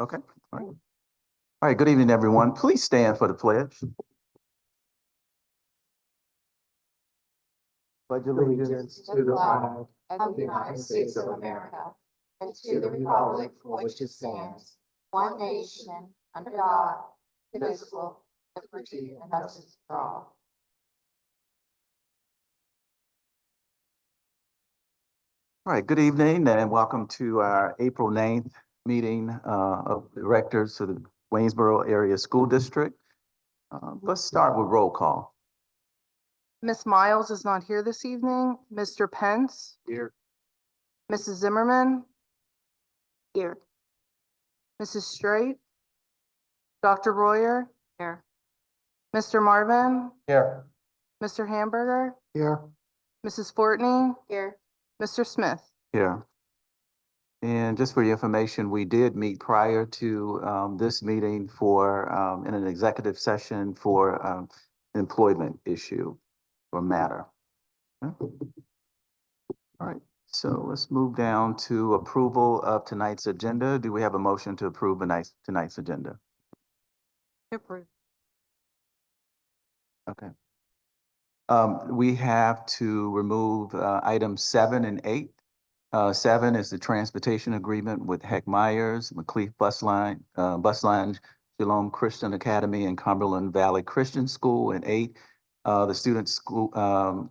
Okay. All right. All right. Good evening, everyone. Please stand for the pledge. Pledge Allegiance to the flag of the United States of America and to the republic for which it stands, one nation, under God, indivisible, with liberty and justice for all. All right. Good evening and welcome to our April 9th meeting of directors of the Waynesboro Area School District. Let's start with roll call. Ms. Miles is not here this evening. Mr. Pence? Here. Mrs. Zimmerman? Here. Mrs. Straight? Dr. Royer? Here. Mr. Marvin? Here. Mr. Hamburger? Here. Mrs. Fortney? Here. Mr. Smith? Here. And just for your information, we did meet prior to this meeting for in an executive session for employment issue or matter. Okay. All right, so let's move down to approval of tonight's agenda. Do we have a motion to approve tonight's agenda? Approved. Okay. We have to remove items 7 and 8. 7 is the transportation agreement with Heck Myers, McLeaf Bus Line, Shalom Christian Academy, and Cumberland Valley Christian School. And 8, the student school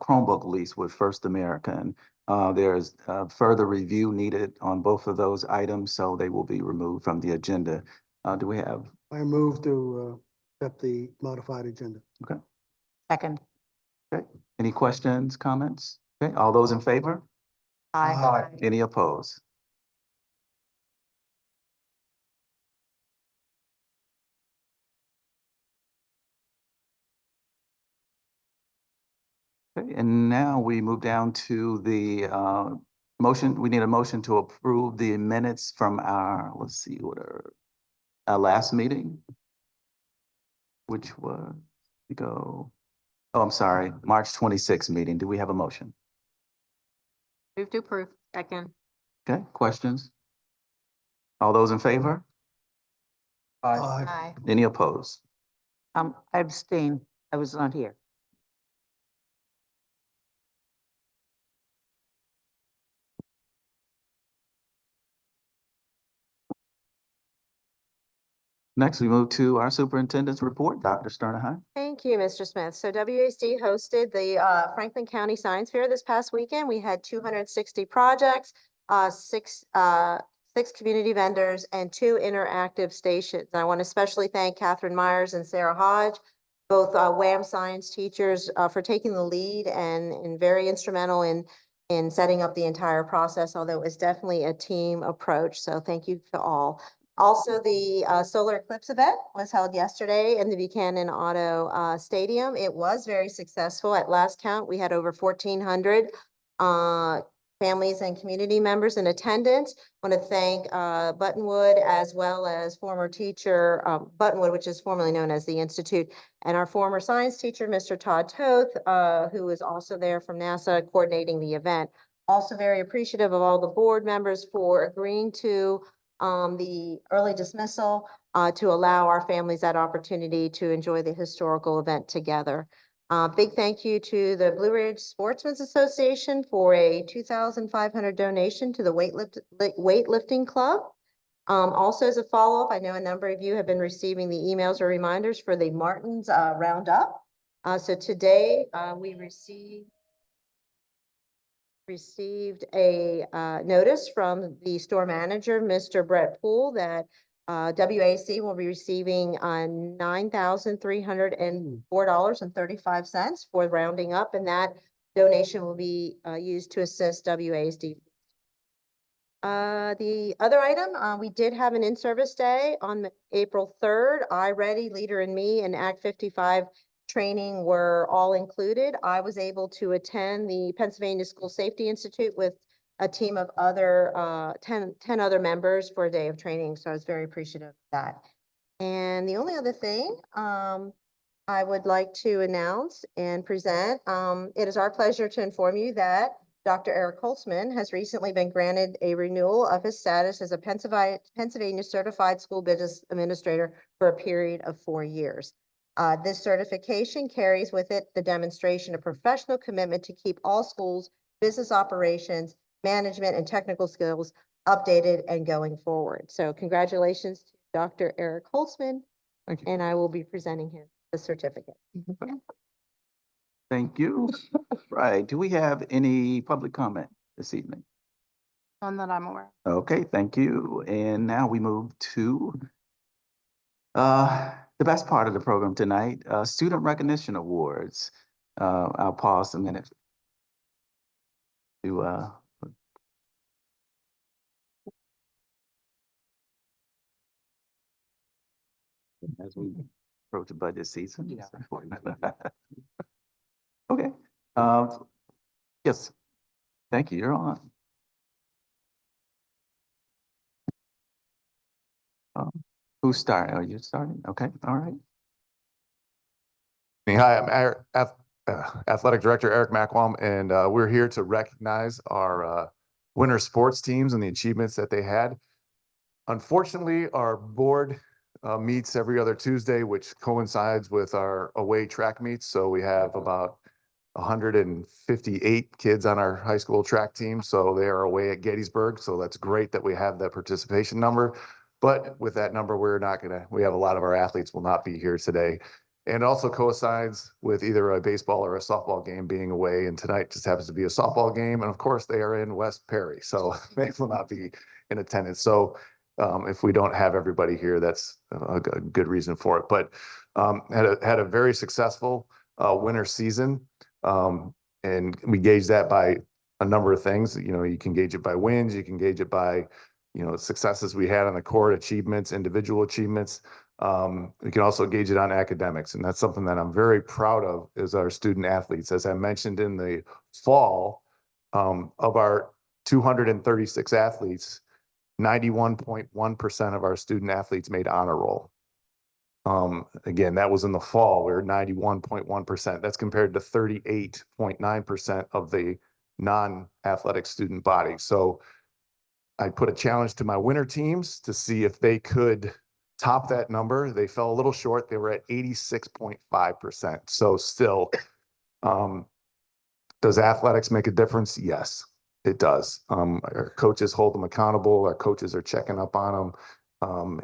Chromebook lease with First American. There's further review needed on both of those items, so they will be removed from the agenda. Do we have? I move to accept the modified agenda. Okay. Second. Okay. Any questions, comments? Okay. All those in favor? Aye. Any opposed? Okay, and now we move down to the motion. We need a motion to approve the minutes from our, let's see, our last meeting, which was, I'm sorry, March 26th meeting. Do we have a motion? Move to approve. Second. Okay, questions? All those in favor? Aye. Any opposed? I abstain. I was not here. Next, we move to our superintendent's report, Dr. Sternahine. Thank you, Mr. Smith. So WASD hosted the Franklin County Science Fair this past weekend. We had 260 projects, six community vendors, and 2 interactive stations. And I want to especially thank Catherine Myers and Sarah Hodge, both WAM science teachers, for taking the lead and very instrumental in setting up the entire process, although it was definitely a team approach. So thank you to all. Also, the solar eclipse event was held yesterday in the Buchanan Auto Stadium. It was very successful. At last count, we had over 1,400 families and community members in attendance. I want to thank Buttonwood, as well as former teacher Buttonwood, which is formerly known as the Institute, and our former science teacher, Mr. Todd Toth, who was also there from NASA coordinating the event. Also very appreciative of all the board members for agreeing to the early dismissal to allow our families that opportunity to enjoy the historical event together. Big thank you to the Blue Ridge Sportsmen's Association for a $2,500 donation to the weightlifting club. Also, as a follow-up, I know a number of you have been receiving the emails or reminders for the Martins Roundup. So today we received a notice from the store manager, Mr. Brett Poole, that WAC will be receiving $9,304.35 for rounding up, and that donation will be used to assist WASD. The other item, we did have an in-service day on April 3rd. iReady, Leader in Me, and Act 55 training were all included. I was able to attend the Pennsylvania School Safety Institute with a team of other 10 other members for a day of training. So I was very appreciative of that. And the only other thing I would like to announce and present, it is our pleasure to inform you that Dr. Eric Holtzman has recently been granted a renewal of his status as a Pennsylvania Certified School Business Administrator for a period of 4 years. This certification carries with it the demonstration of professional commitment to keep all schools, business operations, management, and technical skills updated and going forward. So congratulations to Dr. Eric Holtzman, Thank you. and I will be presenting him the certificate. Thank you. Right. Do we have any public comment this evening? None that I'm aware Okay, thank you. And now we move to the best part of the program tonight, Student Recognition Awards. I'll pause a minute to as we approach the budget season. Yeah. Okay. Yes. Thank you. You're on. Who's starting? Are you starting? Okay. All right. Hi, I'm Athletic Director Eric Mackwam, and we're here to recognize our winter sports teams and the achievements that they had. Unfortunately, our board meets every other Tuesday, which coincides with our away track meets. So we have about 158 kids on our high school track team. So they are away at Gettysburg. So that's great that we have that participation number. But with that number, we have a lot of our athletes will not be here today. And also coincides with either a baseball or a softball game being away. And tonight just happens to be a softball game. And of course, they are in West Perry. So they will not be in attendance. So if we don't have everybody here, that's a good reason for it. But had a very successful winter season. And we gauge that by a number of things. You know, you can gauge it by wins, you can gauge it by, successes we had on the court, achievements, individual achievements. We can also gauge it on academics. And that's something that I'm very proud of is our student athletes. As I mentioned in the fall, of our 236 athletes, 91.1% of our student athletes made honor roll. Again, that was in the fall. We were 91.1%. That's compared to 38.9% of the non-athletic student body. So I put a challenge to my winter teams to see if they could top that number. They fell a little short. They were at 86.5%. So still, does athletics make a difference? Yes, it does. Our coaches hold them accountable. Our coaches are checking up on them.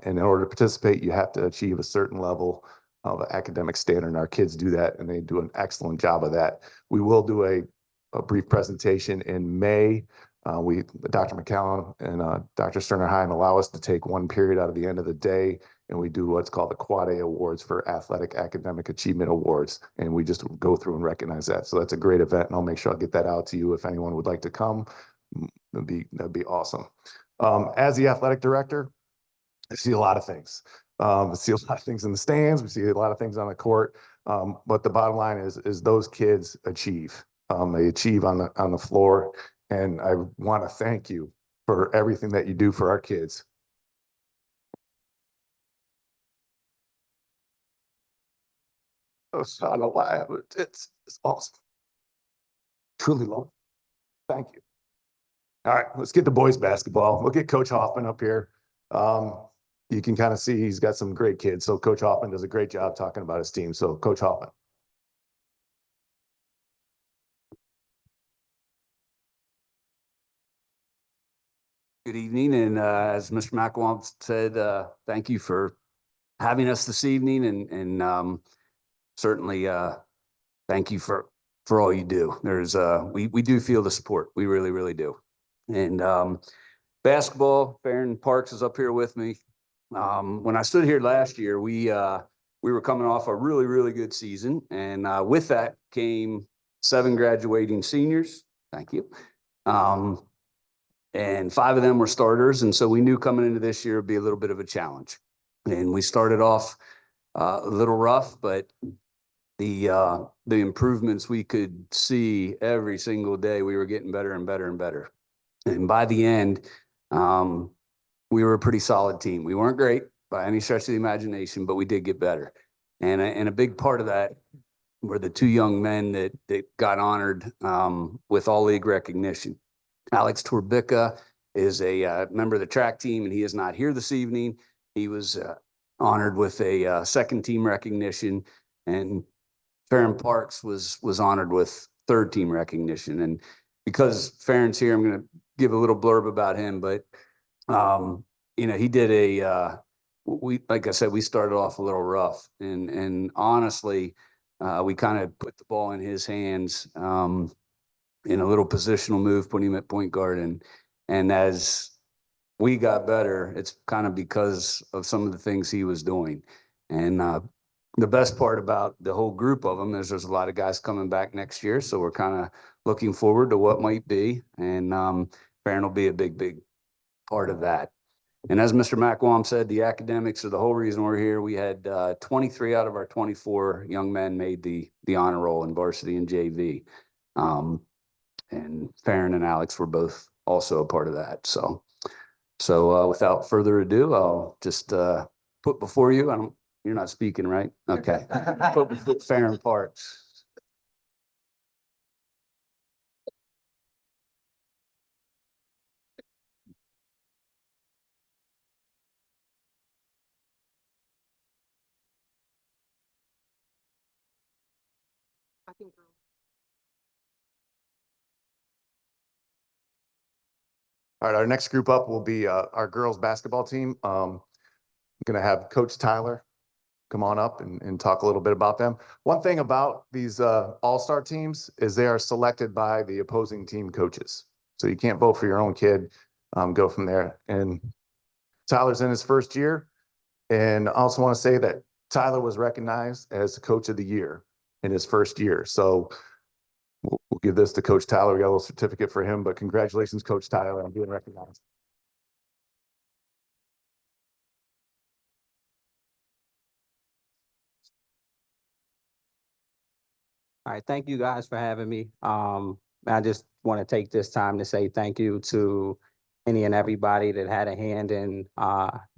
And in order to participate, you have to achieve a certain level of academic standard. And our kids do that, and they do an excellent job of that. We will do a brief presentation in May. Dr. McCallum and Dr. Sterner Hine allow us to take one period out of the end of the day, and we do what's called the Quad A Awards for Athletic Academic Achievement Awards. And we just go through and recognize that. So that's a great event, and I'll make sure I'll get that out to you if anyone would like to come. That'd be awesome. As the athletic director, I see a lot of things. I see a lot of things in the stands. We see a lot of things on the court. But the bottom line is those kids achieve. They achieve on the floor. And I want to thank you for everything that you do for our kids. Oh, I don't know why, but it's awesome. Truly love. Thank you. All right, let's get the boys basketball. We'll get Coach Hoffman up here. You can kind of see he's got some great kids. So Coach Hoffman does a great job talking about his team. So Coach Hoffman. Good evening, and as Mr. McElwain said, thank you for having us this evening, and certainly thank you for all you do. There's we do feel the support, we really do. And basketball, Farron Parks is up here with me. When I stood here last year, we were coming off a really good season, and with that came 7 graduating seniors. Thank you. And 5 of them were starters. And so we knew coming into this year would be a little bit of a challenge. And we started off a little rough, but the improvements we could see every single day, we were getting better and better and better. And by the end, we were a pretty solid team. We weren't great by any stretch of the imagination, but we did get better. And a big part of that were the two young men that got honored with all league recognition. Alex Torbica is a member of the track team, and he is not here this evening. He was honored with a second team recognition, and Farron Parks was honored with third team recognition. And because Farron's here, I'm going to give a little blurb about him. But he did like I said, we started off a little rough, and honestly, we kind of put the ball in his hands in a little positional move, putting him at point guard, and as we got better, it's kind of because of some of the things he was doing. And the best part about the whole group of them is there's a lot of guys coming back next year. So we're kind of looking forward to what might be. And Farron will be a big part of that. And as Mr. McWam said, the academics are the whole reason we're here. We had 23 out of our 24 young men made the honor roll in varsity and JV. And Farron and Alex were both also a part of that. So without further ado, I'll just put before you, you're not speaking, right? Okay. Put before Farron Parks. I think. All right, our next group up will be our girls basketball team. I'm going to have Coach Tyler come on up and talk a little bit about them. One thing about these all-star teams is they are selected by the opposing team coaches. So you can't vote for your own kid, go from there. And Tyler's in his first year. And I also want to say that Tyler was recognized as the coach of the year in his first year. So we'll give this to Coach Tyler. We got a little certificate for him, but congratulations, Coach Tyler, on being recognized. All right, thank you guys for having me. I just want to take this time to say thank you to any and everybody that had a hand in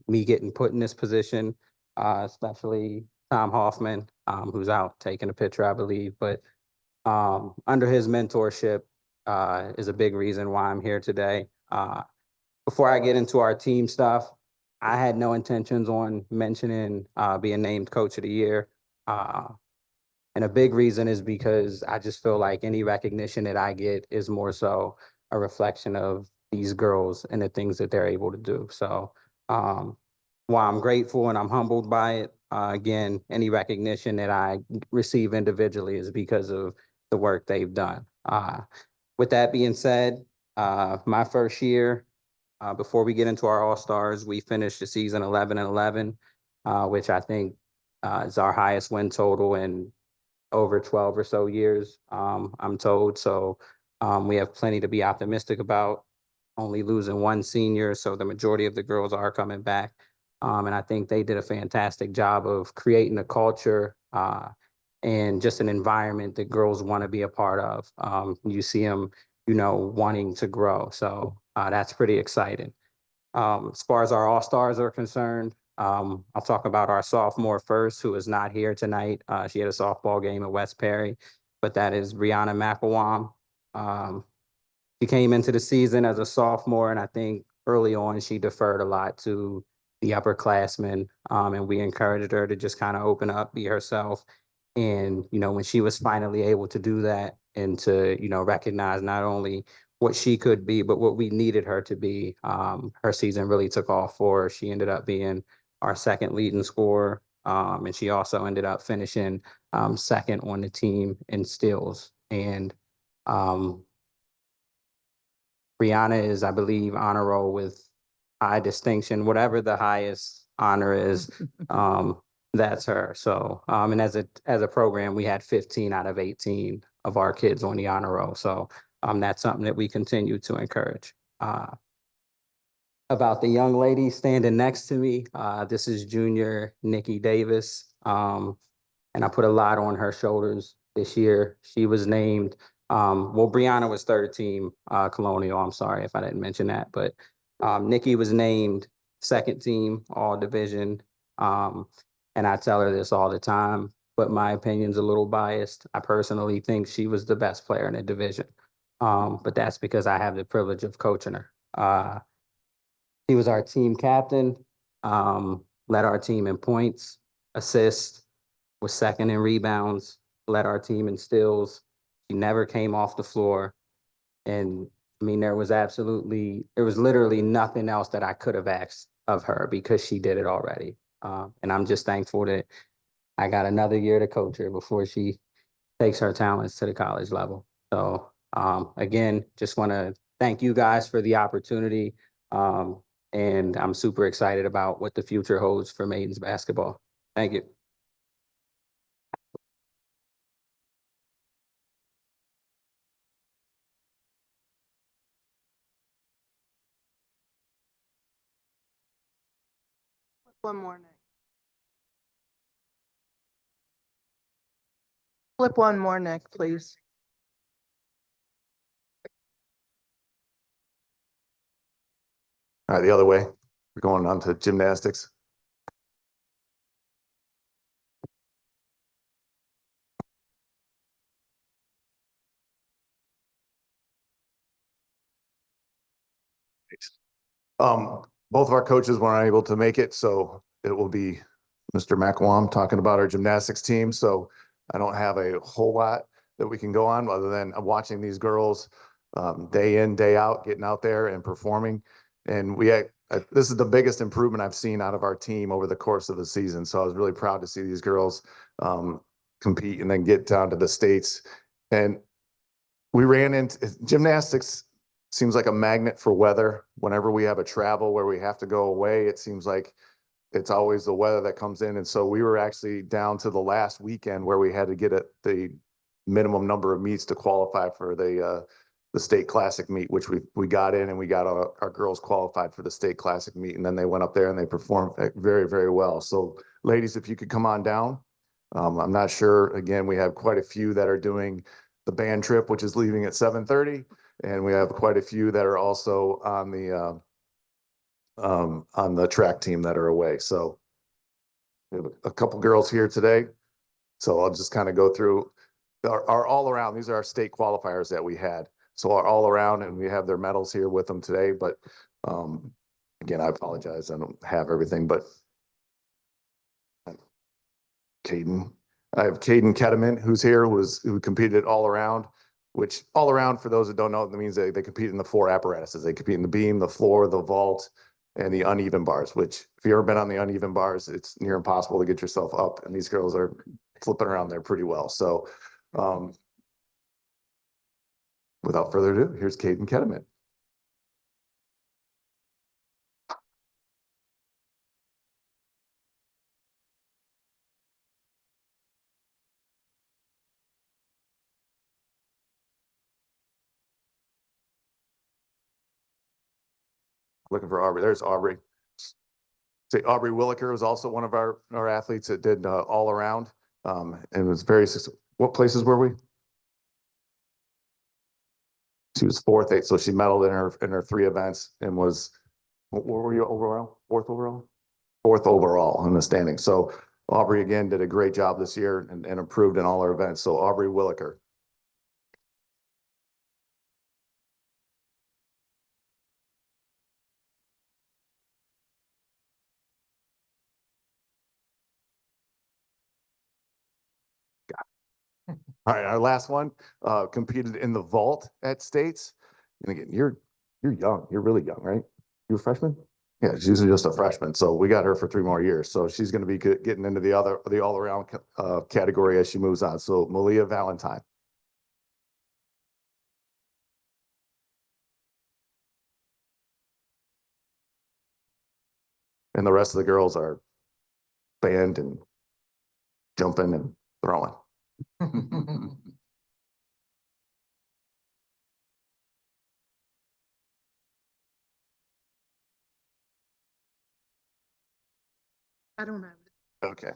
me getting put in this position, especially Tom Hoffman, who's out taking a picture, I believe. But under his mentorship is a big reason why I'm here today. Before I get into our team stuff, I had no intentions on mentioning being named Coach of the Year. And a big reason is because I just feel like any recognition that I get is more so a reflection of these girls and the things that they're able to do. So while I'm grateful and I'm humbled by it, again, any recognition that I receive individually is because of the work they've done. With that being said, my first year, before we get into our All-Stars, we finished the season 11-11, which I think is our highest win total in over 12 or so years, I'm told. So we have plenty to be optimistic about, only losing one senior. So the majority of the girls are coming back. And I think they did a fantastic job of creating a culture and just an environment that girls want to be a part of. You see them, wanting to grow. So that's pretty exciting. As far as our All-Stars are concerned, I'll talk about our sophomore first, who is not here tonight. She had a softball game at West Perry, but that is Brianna McElwain. She came into the season as a sophomore, and I think early on she deferred a lot to the upperclassmen, and we encouraged her to just kind of open up, be herself. And, when she was finally able to do that and to, recognize not only what she could be, but what we needed her to be, her season really took off for her. She ended up being our second leading scorer, and she also ended up finishing second on the team in steals. And Brianna is, I believe, honor roll with high distinction, whatever the highest honor is. That's her. So, and as a program, we had 15 out of 18 of our kids on the honor roll. So, that's something that we continue to encourage. About the young lady standing next to me, this is junior Nikki Davis. And I put a lot on her shoulders this year. She was named, Brianna was third team Colonial. I'm sorry if I didn't mention that, but Nikki was named second team All Division. And I tell her this all the time. but my opinion's a little biased. I personally think she was the best player in the division. But that's because I have the privilege of coaching her. He was our team captain, led our team in points, assists, was second in rebounds, led our team in steals. She never came off the floor. And I mean, there was literally nothing else that I could have asked of her because she did it already. And I'm just thankful that I got another year to coach her before she takes her talents to the college level. So again, just want to thank you guys for the opportunity. And I'm super excited about what the future holds for Maidens basketball. Thank you. One more, Nick. Flip one more, Nick, please. All right, the other way. We're going on to gymnastics. Both of our coaches weren't able to make it, so it will be Mr. McWam talking about our gymnastics team. So I don't have a whole lot that we can go on other than watching these girls day in, day out, getting out there and performing. And this is the biggest improvement I've seen out of our team over the course of the season. So I was really proud to see these girls compete and then get down to the States. And we ran into gymnastics. Seems like a magnet for weather. Whenever we have a travel where we have to go away, it seems like it's always the weather that comes in. And so we were actually down to the last weekend where we had to get the minimum number of meets to qualify for the state classic meet, which we got in, and we got our girls qualified for the state classic meet. And then they went up there and they performed very, very well. So ladies, if you could come on down. I'm not sure. Again, we have quite a few that are doing the band trip, which is leaving at 7:30. And we have quite a few that are also on the track team that are away. So we have a couple girls here today. So I'll just kind of go through our all around. These are our state qualifiers that we had. So our all around, and we have their medals here with them today. But again, I apologize. I don't have everything, but Caden. I have Caden Kedeman, who's here, who competed all around, which all around, for those that don't know, that means they compete in the 4 apparatuses. They compete in the beam, the floor, the vault, and the uneven bars, which if you've ever been on the uneven bars, it's near impossible to get yourself up. And these girls are flipping around there pretty well. So without further ado, here's Caden Kedeman. Looking for Aubrey. There's Aubrey. Say Aubrey Williker was also one of our athletes that did all around and was very successful. What places were we? She was 4th, 8th, so she medaled in her 3 events and was, what were you overall? 4th overall? 4th overall in the standing. So Aubrey again did a great job this year and improved in all her events. So Aubrey Williker. All right, our last one competed in the vault at States. And again, you're young. You're really young, right? You're a freshman? Yeah, she's just a freshman. So we got her for 3 more years. So she's going to be getting into the all around category as she moves on. So Malia Valentine. And the rest of the girls are band and jumping and throwing. I don't have it. Okay.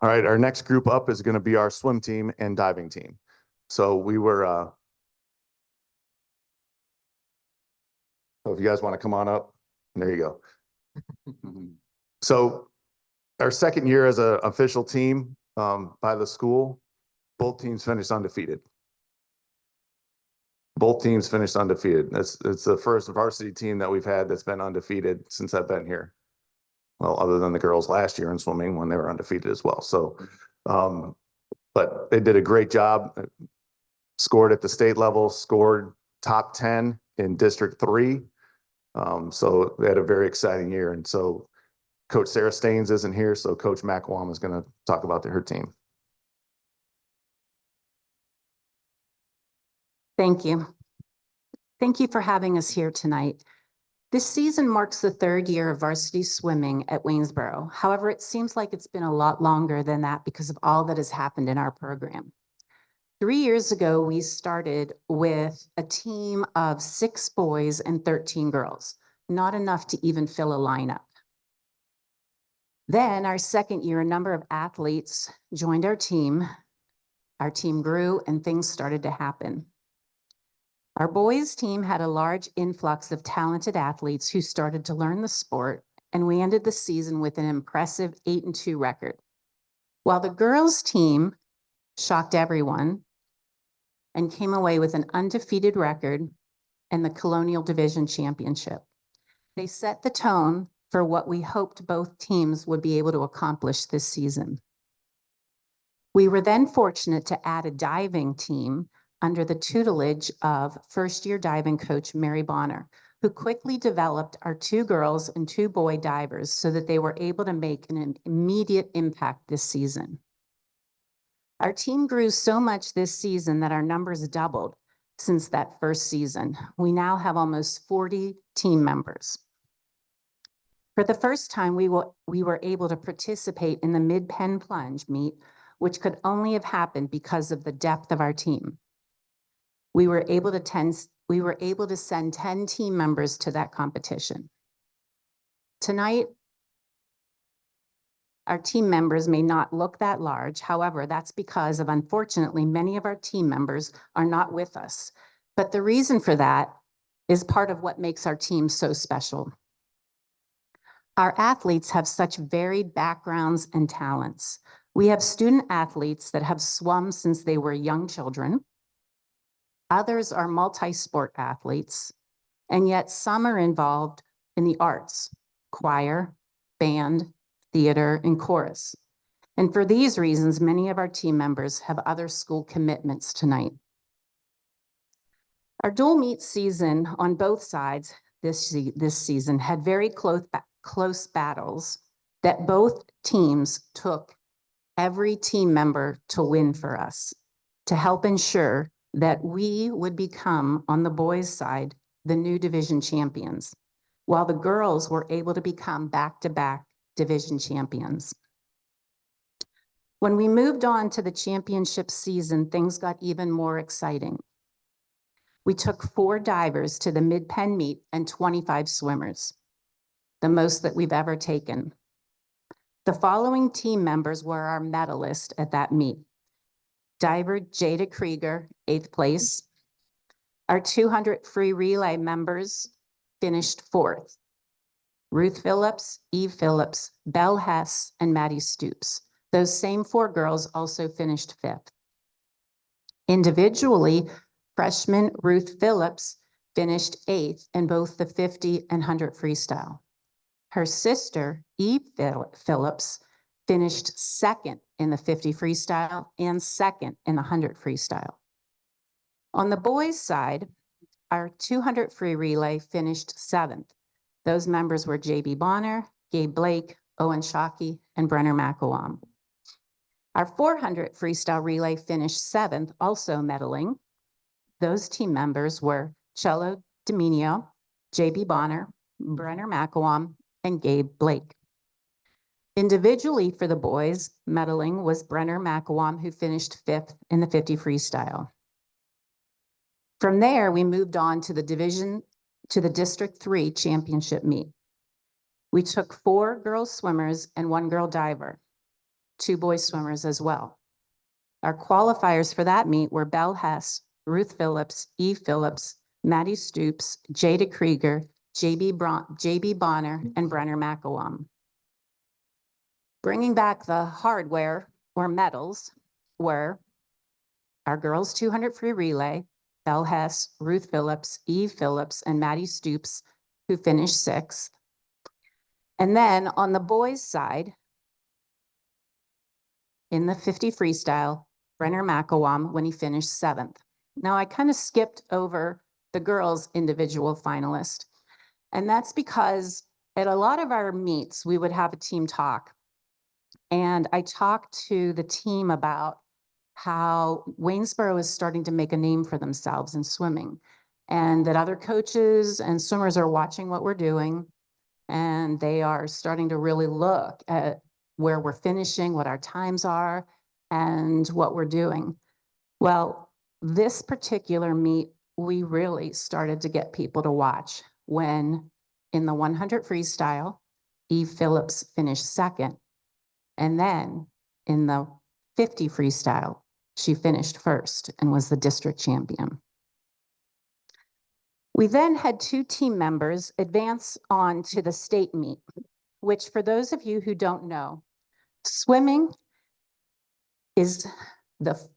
All right, our next group up is going to be our swim team and diving team. So we were So if you guys want to come on up, there you go. So our second year as an official team by the school, both teams finished undefeated. Both teams finished undefeated. It's the first varsity team that we've had that's been undefeated since I've been here. Well, other than the girls last year in swimming when they were undefeated as well. So, but they did a great job. Scored at the state level, scored top 10 in District 3. So they had a very exciting year. And so Coach Sarah Staines isn't here, so Coach McElwain is going to talk about her team. Thank you. Thank you for having us here tonight. This season marks the third year of varsity swimming at Waynesboro. However, it seems like it's been a lot longer than that because of all that has happened in our program. 3 years ago, we started with a team of 6 boys and 13 girls, not enough to even fill a lineup. Then our second year, a number of athletes joined our team. Our team grew and things started to happen. Our boys team had a large influx of talented athletes who started to learn the sport, and we ended the season with an impressive 8-2 record. While the girls team shocked everyone and came away with an undefeated record and the Colonial Division Championship. They set the tone for what we hoped both teams would be able to accomplish this season. We were then fortunate to add a diving team under the tutelage of first-year diving coach Mary Bonner, who quickly developed our 2 girls and 2 boy divers so that they were able to make an immediate impact this season. Our team grew so much this season that our numbers doubled since that first season. We now have almost 40 team members. For the first time, we were able to participate in the mid-pen plunge meet, which could only have happened because of the depth of our team. We were able to send 10 team members to that competition. Tonight, our team members may not look that large. However, that's because of, unfortunately, many of our team members are not with us. But the reason for that is part of what makes our team so special. Our athletes have such varied backgrounds and talents. We have student athletes that have swum since they were young children. Others are multi-sport athletes, and yet some are involved in the arts, choir, band, theater, and chorus. And for these reasons, many of our team members have other school commitments tonight. Our dual meet season on both sides this season had very close battles that both teams took every team member to win for us, to help ensure that we would become, on the boys' side, the new division champions, while the girls were able to become back-to-back division champions. When we moved on to the championship season, things got even more exciting. We took 4 divers to the mid-pen meet and 25 swimmers, the most that we've ever taken. The following team members were our medalists at that meet. Diver Jada Krieger, 8th place. Our 200 free relay members finished 4th. Ruth Phillips, Eve Phillips, Belle Hess, and Maddie Stoops. Those same 4 girls also finished 5th. Individually, freshman Ruth Phillips finished 8th in both the 50 and 100 freestyle. Her sister, Eve Phillips, finished 2nd in the 50 freestyle and 2nd in the 100 freestyle. On the boys' side, our 200 free relay finished 7th. Those members were J.B. Bonner, Gabe Blake, Owen Shockey, and Brenner McElwain. Our 400 freestyle relay finished 7th, also medaling. Those team members were Cello Dominio, J.B. Bonner, Brenner McElwain, and Gabe Blake. Individually for the boys, medaling was Brenner McElwain, who finished 5th in the 50 freestyle. From there, we moved on to the District 3 championship meet. We took 4 girl swimmers and 1 girl diver, 2 boy swimmers as well. Our qualifiers for that meet were Belle Hess, Ruth Phillips, Eve Phillips, Maddie Stoops, Jada Krieger, JB Bonner, and Brenner McElwam. Bringing back the hardware or medals were our girls 200 free relay, Belle Hess, Ruth Phillips, Eve Phillips, and Maddie Stoops, who finished 6th. And then on the boys' side, in the 50 freestyle, Brenner McElwam when he finished 7th. Now I kind of skipped over the girls' individual finalist. And that's because at a lot of our meets, we would have a team talk. And I talked to the team about how Waynesboro is starting to make a name for themselves in swimming, and that other coaches and swimmers are watching what we're doing, and they are starting to really look at where we're finishing, what our times are, and what we're doing. Well, this particular meet, we really started to get people to watch when in the 100 freestyle, Eve Phillips finished 2nd. And then in the 50 freestyle, she finished 1st and was the district champion. We then had 2 team members advance on to the state meet, which for those of you who don't know, swimming is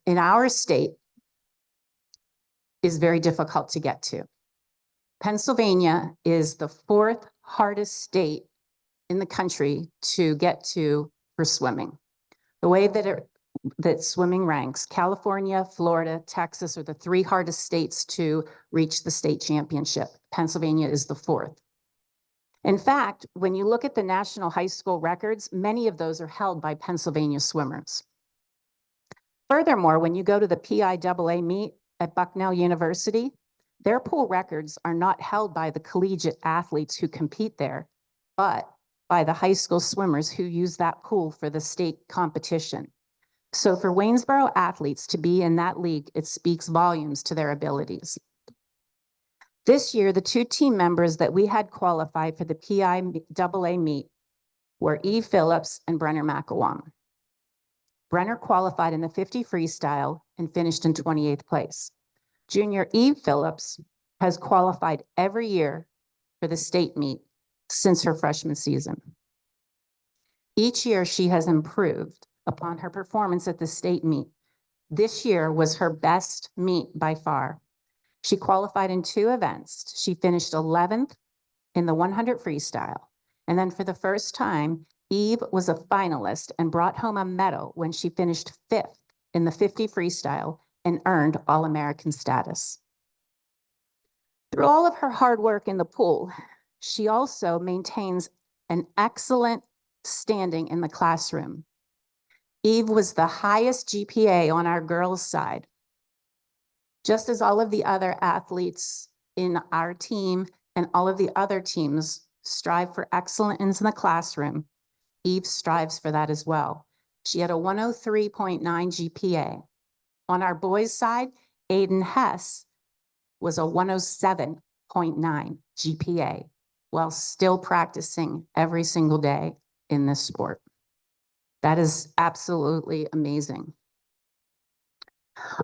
in our state is very difficult to get to. Pennsylvania is the 4th hardest state in the country to get to for swimming. The way that swimming ranks, California, Florida, Texas are the 3 hardest states to reach the state championship. Pennsylvania is the 4th. In fact, when you look at the national high school records, many of those are held by Pennsylvania swimmers. Furthermore, when you go to the PIAA meet at Bucknell University, their pool records are not held by the collegiate athletes who compete there, but by the high school swimmers who use that pool for the state competition. So for Waynesboro athletes to be in that league, it speaks volumes to their abilities. This year, the 2 team members that we had qualified for the PIAA meet were Eve Phillips and Brenner McElwam. Brenner qualified in the 50 freestyle and finished in 28th place. Junior Eve Phillips has qualified every year for the state meet since her freshman season. Each year she has improved upon her performance at the state meet. This year was her best meet by far. She qualified in 2 events. She finished 11th in the 100 freestyle. And then for the first time, Eve was a finalist and brought home a medal when she finished 5th in the 50 freestyle and earned All-American status. Through all of her hard work in the pool, she also maintains an excellent standing in the classroom. Eve was the highest GPA on our girls' side. Just as all of the other athletes in our team and all of the other teams strive for excellence in the classroom, Eve strives for that as well. She had a 103.9 GPA. On our boys' side, Aiden Hess was a 107.9 GPA while still practicing every single day in this sport. That is absolutely amazing.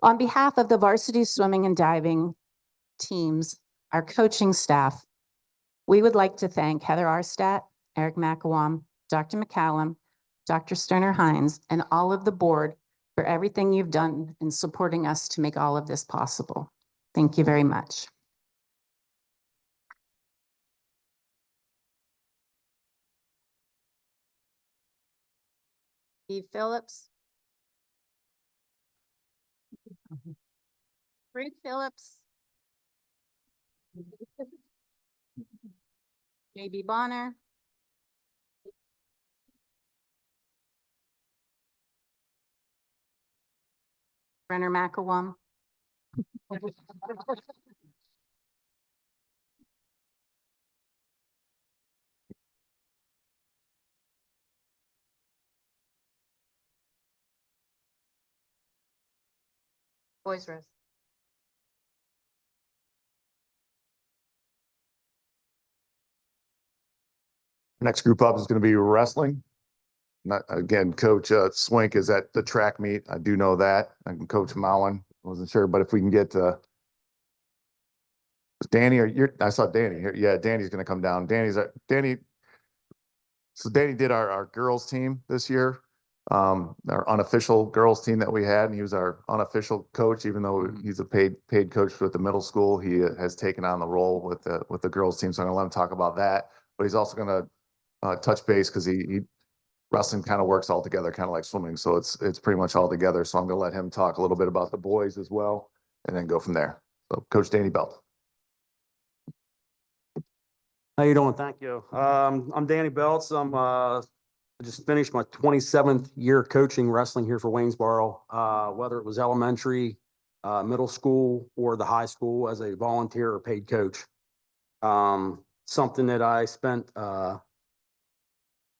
On behalf of the varsity swimming and diving teams, our coaching staff, we would like to thank Heather Arstadt, Eric McElwam, Dr. McCallum, Dr. Sterner-Hines, and all of the board for everything you've done in supporting us to make all of this possible. Thank you very much. Eve Phillips. Ruth Phillips. JB Bonner. Brenner McElwam. Boys Rose. Next group up is going to be wrestling. Not, again, Coach Swink is at the track meet. I do know that. I can Coach Mowen. Wasn't sure, but if we can get Danny, I saw Danny here. Yeah, Danny's gonna come down. Danny. So Danny did our girls team this year, our unofficial girls team that we had, and he was our unofficial coach, even though he's a paid coach with the middle school. He has taken on the role with the girls team. So I'm gonna let him talk about that. But he's also gonna touch base because he wrestling kind of works all together, kind of like swimming. So it's pretty much all together. So I'm gonna let him talk a little bit about the boys as well, and then go from there. So Coach Danny Belt. How you doing? Thank you. I'm Danny Belts. I just finished my 27th year coaching wrestling here for Waynesboro, whether it was elementary, middle school, or the high school as a volunteer or paid coach. Something that I spent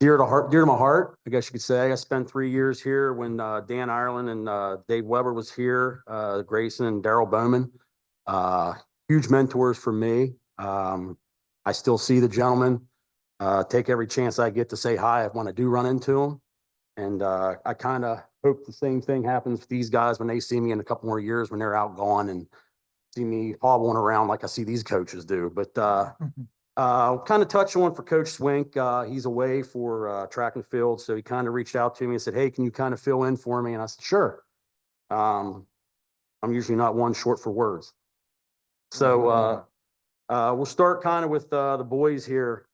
dear to my heart, I guess you could say. I spent 3 years here when Dan Ireland and Dave Weber was here, Grayson and Daryl Bowman. Huge mentors for me. I still see the gentleman, take every chance I get to say hi when I do run into them. And I kind of hope the same thing happens with these guys when they see me in a couple more years when they're out gone and see me hobbling around like I see these coaches do. But kind of touch on for Coach Swink. He's away for track and field. So he kind of reached out to me and said, hey, can you kind of fill in for me? And I said, sure. I'm usually not one short for words. So we'll start kind of with the boys here.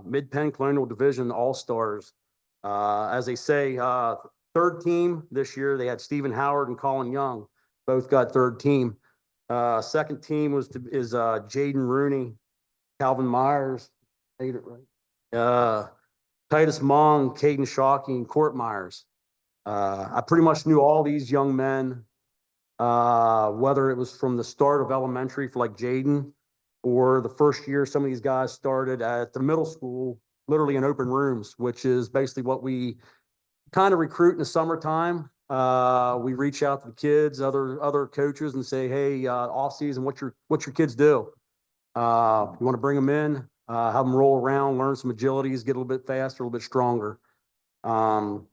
Mid-Penn Colonial Division All-Stars. As they say, third team this year, they had Stephen Howard and Colin Young. Both got third team. Second team is Jaden Rooney, Calvin Myers, Titus Mong, Caden Shockey, and Court Myers. I pretty much knew all these young men, whether it was from the start of elementary for like Jaden, or the first year some of these guys started at the middle school, literally in open rooms, which is basically what we kind of recruit in the summertime. We reach out to the kids, other coaches, and say, hey, off season, what your kids do? You want to bring them in, have them roll around, learn some agilities, get a little bit faster, a little bit stronger. Kind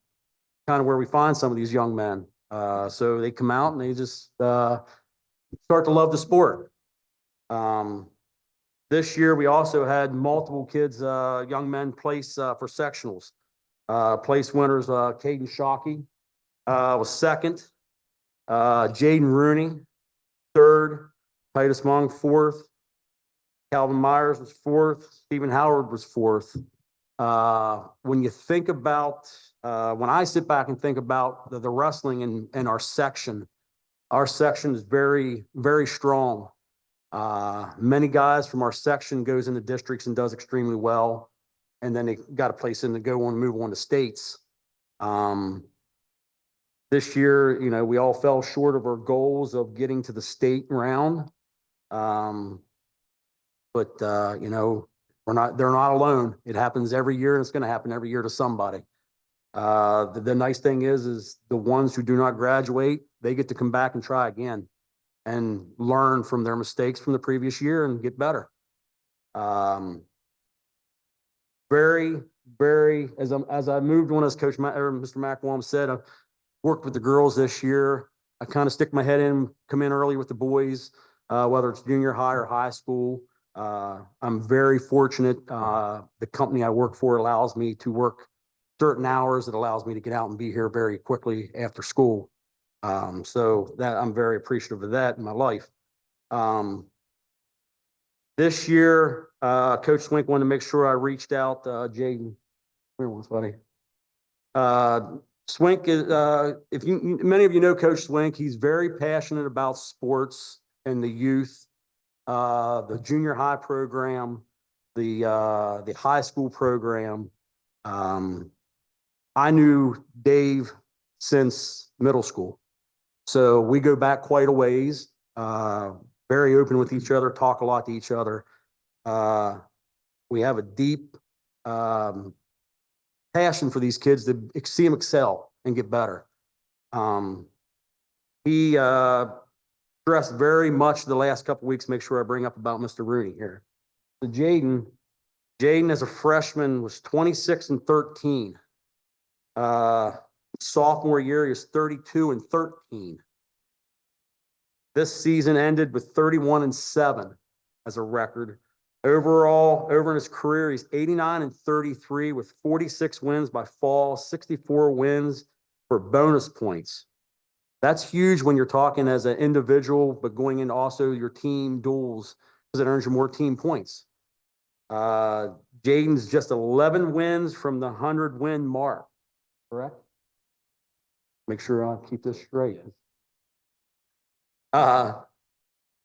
of where we find some of these young men. So they come out and they just start to love the sport. This year, we also had multiple kids, young men place for sectionals. Place winners, Caden Shockey was second. Jaden Rooney, third. Titus Mong, fourth. Calvin Myers was fourth. Stephen Howard was fourth. When you think about, when I sit back and think about the wrestling in our section is very, very strong. Many guys from our section goes into districts and does extremely well. And then they got a place in to go on and move on to states. This year, we all fell short of our goals of getting to the state round. But they're not alone. It happens every year, and it's going to happen every year to somebody. The nice thing is the ones who do not graduate, they get to come back and try again and learn from their mistakes from the previous year and get better. Very, very, as I moved on, as Mr. McWalm said, I worked with the girls this year. I kind of stick my head in, come in early with the boys, whether it's junior high or high school. I'm very fortunate. The company I work for allows me to work certain hours. It allows me to get out and be here very quickly after school. So that I'm very appreciative of that in my life. This year, Coach Swink wanted to make sure I reached out, Jaden. Where was buddy? Swink is, many of you know Coach Swink, he's very passionate about sports and the youth, the junior high program, the high school program. I knew Dave since middle school. So we go back quite a ways, very open with each other, talk a lot to each other. We have a deep passion for these kids to see them excel and get better. He stressed very much the last couple of weeks, make sure I bring up about Mr. Rooney here. So Jaden as a freshman was 26 and 13. Sophomore year, he was 32 and 13. This season ended with 31 and 7. as a record. Overall, over in his career, he's 89-33 with 46 wins by fall, 64 wins for bonus points. That's huge when you're talking as an individual, but going into also your team duels because it earns you more team points. Jaden's just 11 wins from the 100-win mark, correct? Make sure I keep this straight.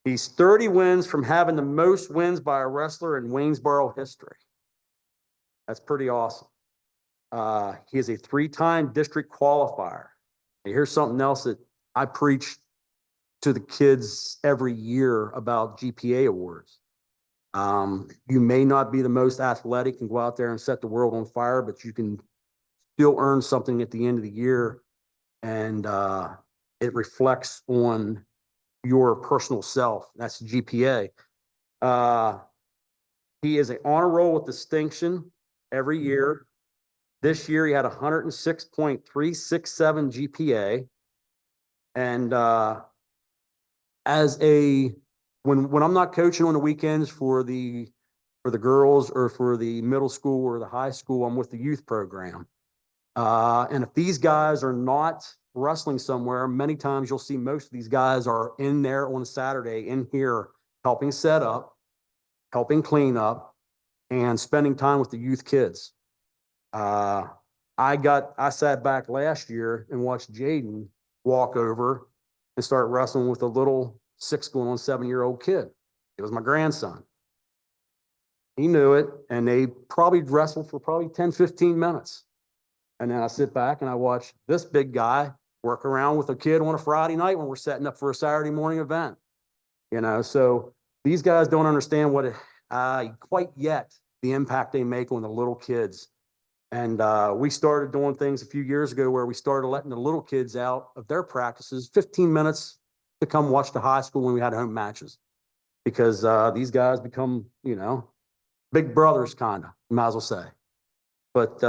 He's 30 wins from having the most wins by a wrestler in Waynesboro history. That's pretty awesome. He is a 3-time district qualifier. And here's something else that I preach to the kids every year about GPA awards. You may not be the most athletic and go out there and set the world on fire, but you can still earn something at the end of the year. And it reflects on your personal self. That's GPA. He is an honor roll with distinction every year. This year he had 106.367 GPA. And when I'm not coaching on the weekends for the girls or for the middle school or the high school, I'm with the youth program. And if these guys are not wrestling somewhere, many times you'll see most of these guys are in there on a Saturday in here helping set up, helping clean up, and spending time with the youth kids. I sat back last year and watched Jaden walk over and start wrestling with a little 6 going on 7-year-old kid. It was my grandson. He knew it, and they probably wrestled for probably 10, 15 minutes. And then I sit back and I watch this big guy work around with a kid on a Friday night when we're setting up for a Saturday morning event. So these guys don't understand quite yet the impact they make on the little kids. And we started doing things a few years ago where we started letting the little kids out of their practices 15 minutes to come watch the high school when we had home matches. Because these guys become, big brothers, kind of, you might as well say. But,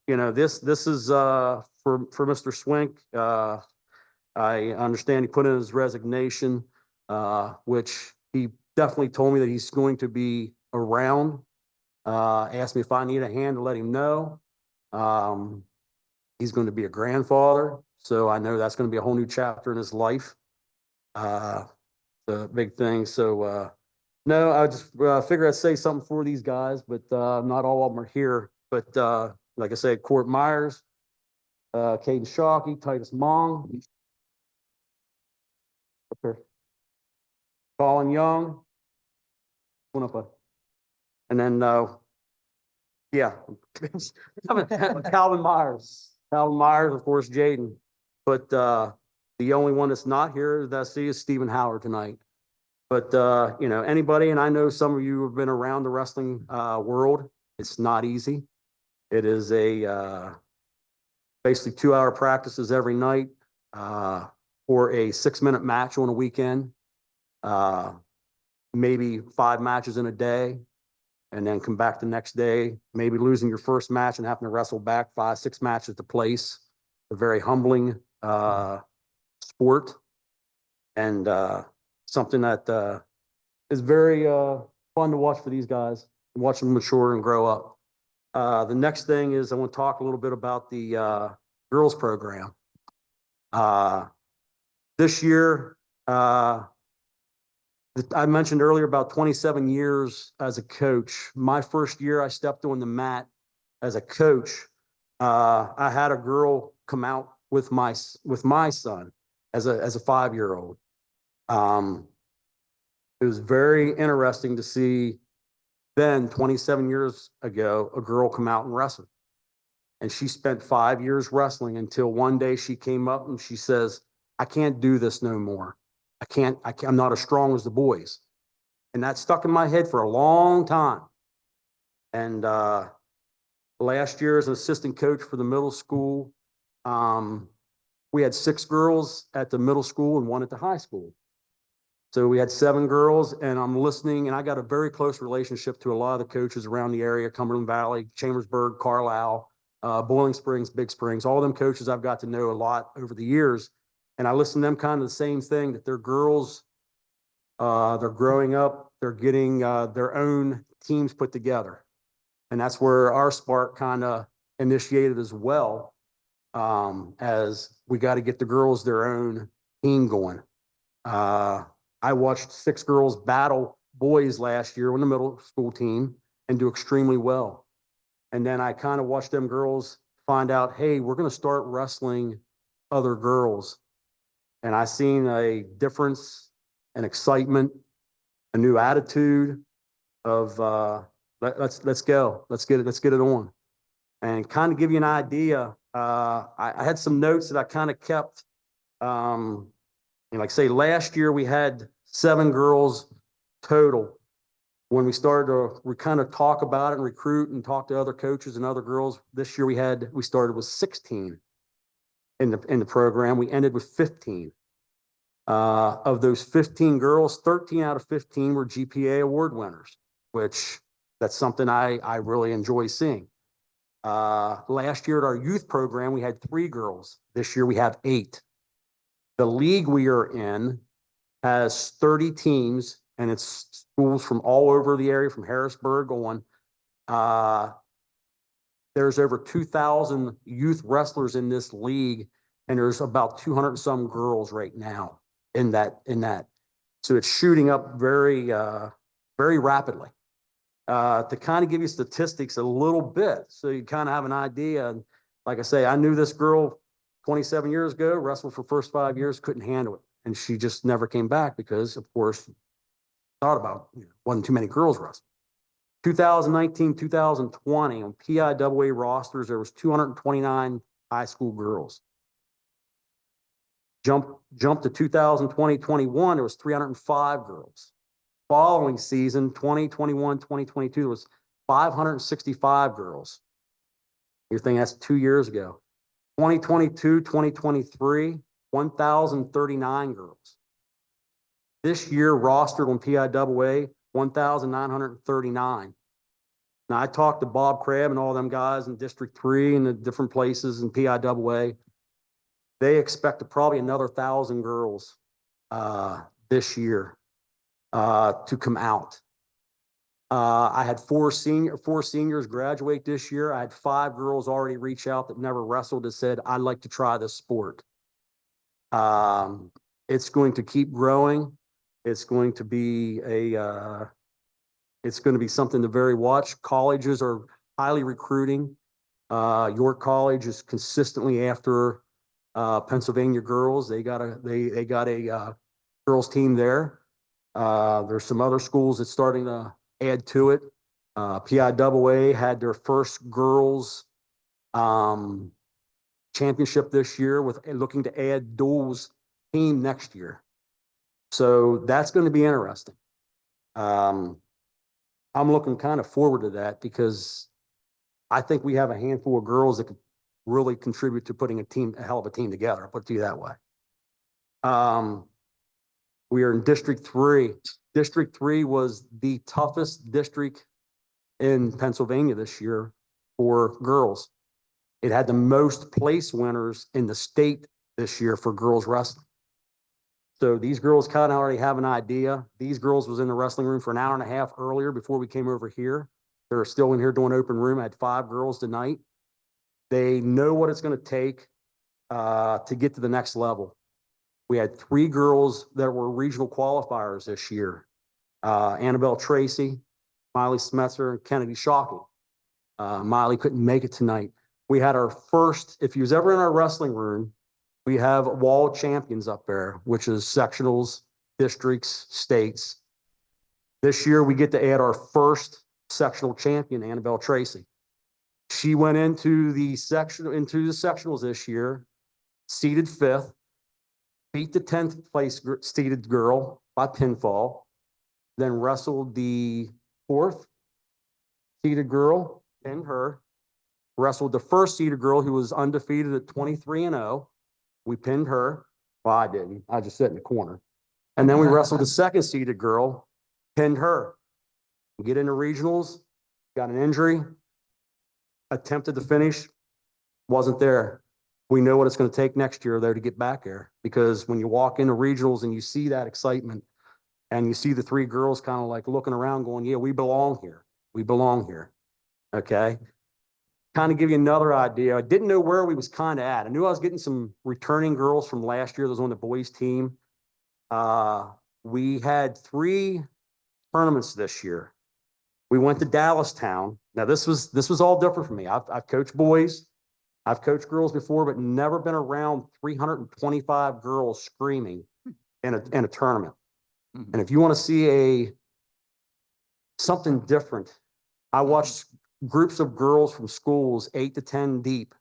this is for Mr. Swink. I understand he put in his resignation, which he definitely told me that he's going to be around. Asked me if I need a hand to let him know. He's going to be a grandfather, so I know that's going to be a whole new chapter in his life. The big thing. So, no, I just figured I'd say something for these guys, but not all of them are here. But like I said, Court Myers, Caden Shockey, Titus Mong, Colin Young, and then Calvin Myers. Calvin Myers, of course, Jaden. But the only one that's not here that I see is Stephen Howard tonight. But anybody, and I know some of you have been around the wrestling world. It's not easy. It is basically 2-hour practices every night for a 6-minute match on a weekend. Maybe 5 matches in a day, and then come back the next day, maybe losing your first match and having to wrestle back 5, 6 matches to place. A very humbling sport, and something that is very fun to watch for these guys, watch them mature and grow up. The next thing is I want to talk a little bit about the girls program. This year, I mentioned earlier about 27 years as a coach. My first year I stepped on the mat as a coach, I had a girl come out with my son as a 5-year-old. It was very interesting to see then 27 years ago, a girl come out and wrestle. And she spent 5 years wrestling until one day she came up and she says, I can't do this no more. I'm not as strong as the boys. And that stuck in my head for a long time. And last year as an assistant coach for the middle school, we had 6 girls at the middle school and 1 at the high school. So we had 7 girls, and I'm listening, and I got a very close relationship to a lot of the coaches around the area, Cumberland Valley, Chambersburg, Carlisle, Boiling Springs, Big Springs, all them coaches I've got to know a lot over the years. And I listen to them kind of the same thing, that their girls, they're growing up, they're getting their own teams put together. And that's where our spark kind of initiated as well, as we got to get the girls their own team going. I watched 6 girls battle boys last year on the middle school team and do extremely well. And then I kind of watched them girls find out, hey, we're going to start wrestling other girls. And I seen a difference, an excitement, a new attitude of let's go, let's get it on. And kind of give you an idea, I had some notes that I kind of kept. Like say last year we had 7 girls total. When we started to kind of talk about it and recruit and talk to other coaches and other girls, this year we started with 16 in the program. We ended with 15. Of those 15 girls, 13 out of 15 were GPA award winners, which that's something I really enjoy seeing. Last year at our youth program, we had 3 girls. This year we have 8. The league we are in has 30 teams, and it's schools from all over the area, from Harrisburg on. There's over 2,000 youth wrestlers in this league, and there's about 200 and some girls right now in that. So it's shooting up very, very rapidly. To kind of give you statistics a little bit, so you kind of have an idea. And like I say, I knew this girl 27 years ago, wrestled for first 5 years, couldn't handle it. And she just never came back because, of course, thought about, wasn't too many girls wrestling. 2019, 2020, on PIAA rosters, there was 229 high school girls. Jump to 2020, 21, there was 305 girls. Following season, 2021, 2022, there was 565 girls. You're thinking that's 2 years ago. 2022, 2023, 1,039 girls. This year rostered on PIAA, 1,939. Now I talked to Bob Crabb and all them guys in District 3 and the different places in PIAA. They expect probably another 1,000 girls this year to come out. I had four seniors graduate this year. I had 5 girls already reach out that never wrestled that said, I'd like to try this sport. It's going to keep growing. It's going to be something to very watch. Colleges are highly recruiting. York College is consistently after Pennsylvania girls. They got a girls team there. There's some other schools that's starting to add to it. PIAA had their first girls championship this year, with looking to add duals team next year. So that's going to be interesting. I'm looking kind of forward to that because I think we have a handful of girls that could really contribute to putting a hell of a team together. I'll put it to you that way. We are in District 3. District 3 was the toughest district in Pennsylvania this year for girls. It had the most place winners in the state this year for girls wrestling. So these girls kind of already have an idea. These girls was in the wrestling room for an hour and a half earlier before we came over here. They're still in here doing open room. I had 5 girls tonight. They know what it's going to take to get to the next level. We had 3 girls that were regional qualifiers this year. Annabelle Tracy, Miley Smetzer, and Kennedy Shockey. Miley couldn't make it tonight. We had our first, if you was ever in our wrestling room, we have wall champions up there, which is sectionals, districts, states. This year, we get to add our first sectional champion, Annabelle Tracy. She went into the sectionals this year, seeded 5th, beat the 10th place seeded girl by pinfall, then wrestled the 4th seeded girl, pinned her, wrestled the 1st seeded girl who was undefeated at 23-0. We pinned her. Well, I didn't. I just sat in the corner. And then we wrestled the 2nd seeded girl, pinned her. We get into regionals, got an injury, attempted to finish, wasn't there. We know what it's going to take next year, though, to get back there. Because when you walk into regionals and you see that excitement And you see the three girls kind of like looking around going, yeah, we belong here. We belong here. Okay. Kind of give you another idea. I didn't know where we was kind of at. I knew I was getting some returning girls from last year that was on the boys team. We had 3 tournaments this year. We went to Dallastown. Now this was all different for me. I've coached boys, I've coached girls before, but never been around 325 girls screaming in a tournament. Mhm. And if you want to see something different, I watched groups of girls from schools 8 to 10 deep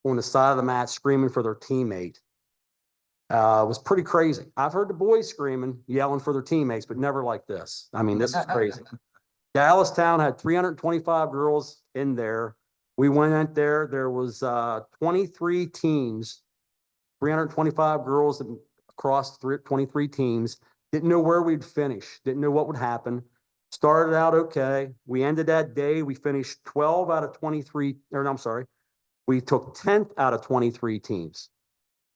on the side of the mat screaming for their teammate. It was pretty crazy. I've heard the boys screaming, yelling for their teammates, but never like this. I mean, this is crazy. Dallastown had 325 girls in there. We went in there. There was 23 teams, 325 girls across 23 teams. Didn't know where we'd finish. Didn't know what would happen. Started out okay. We ended that day. We finished 12 out of 23, or no, I'm sorry. We took 10th out of 23 teams.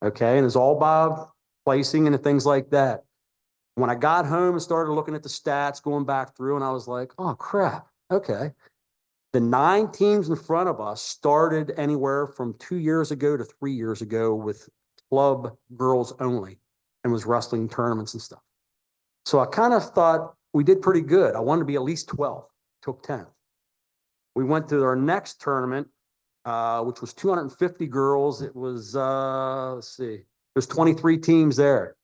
Okay. And it's all by placing and things like that. When I got home and started looking at the stats, going back through, and I was like, oh, crap. Okay. The 9 teams in front of us started anywhere from 2 years ago to 3 years ago with club girls only and was wrestling tournaments and stuff. So I kind of thought we did pretty good. I wanted to be at least 12th, took 10th. We went to our next tournament, which was 250 girls. It was, let's see, there's 23 teams there.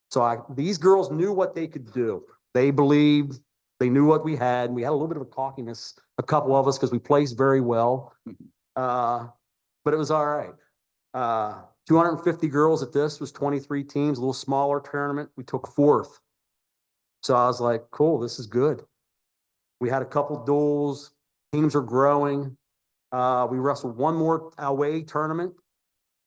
So these girls knew what they could do. They believed, they knew what we had. We had a little bit of a cockiness, a couple of us, because we placed very well. But it was all right. 250 girls at this was 23 teams, a little smaller tournament. We took 4th. So I was like, cool, this is good. We had a couple duels. Teams are growing. We wrestled one more away tournament.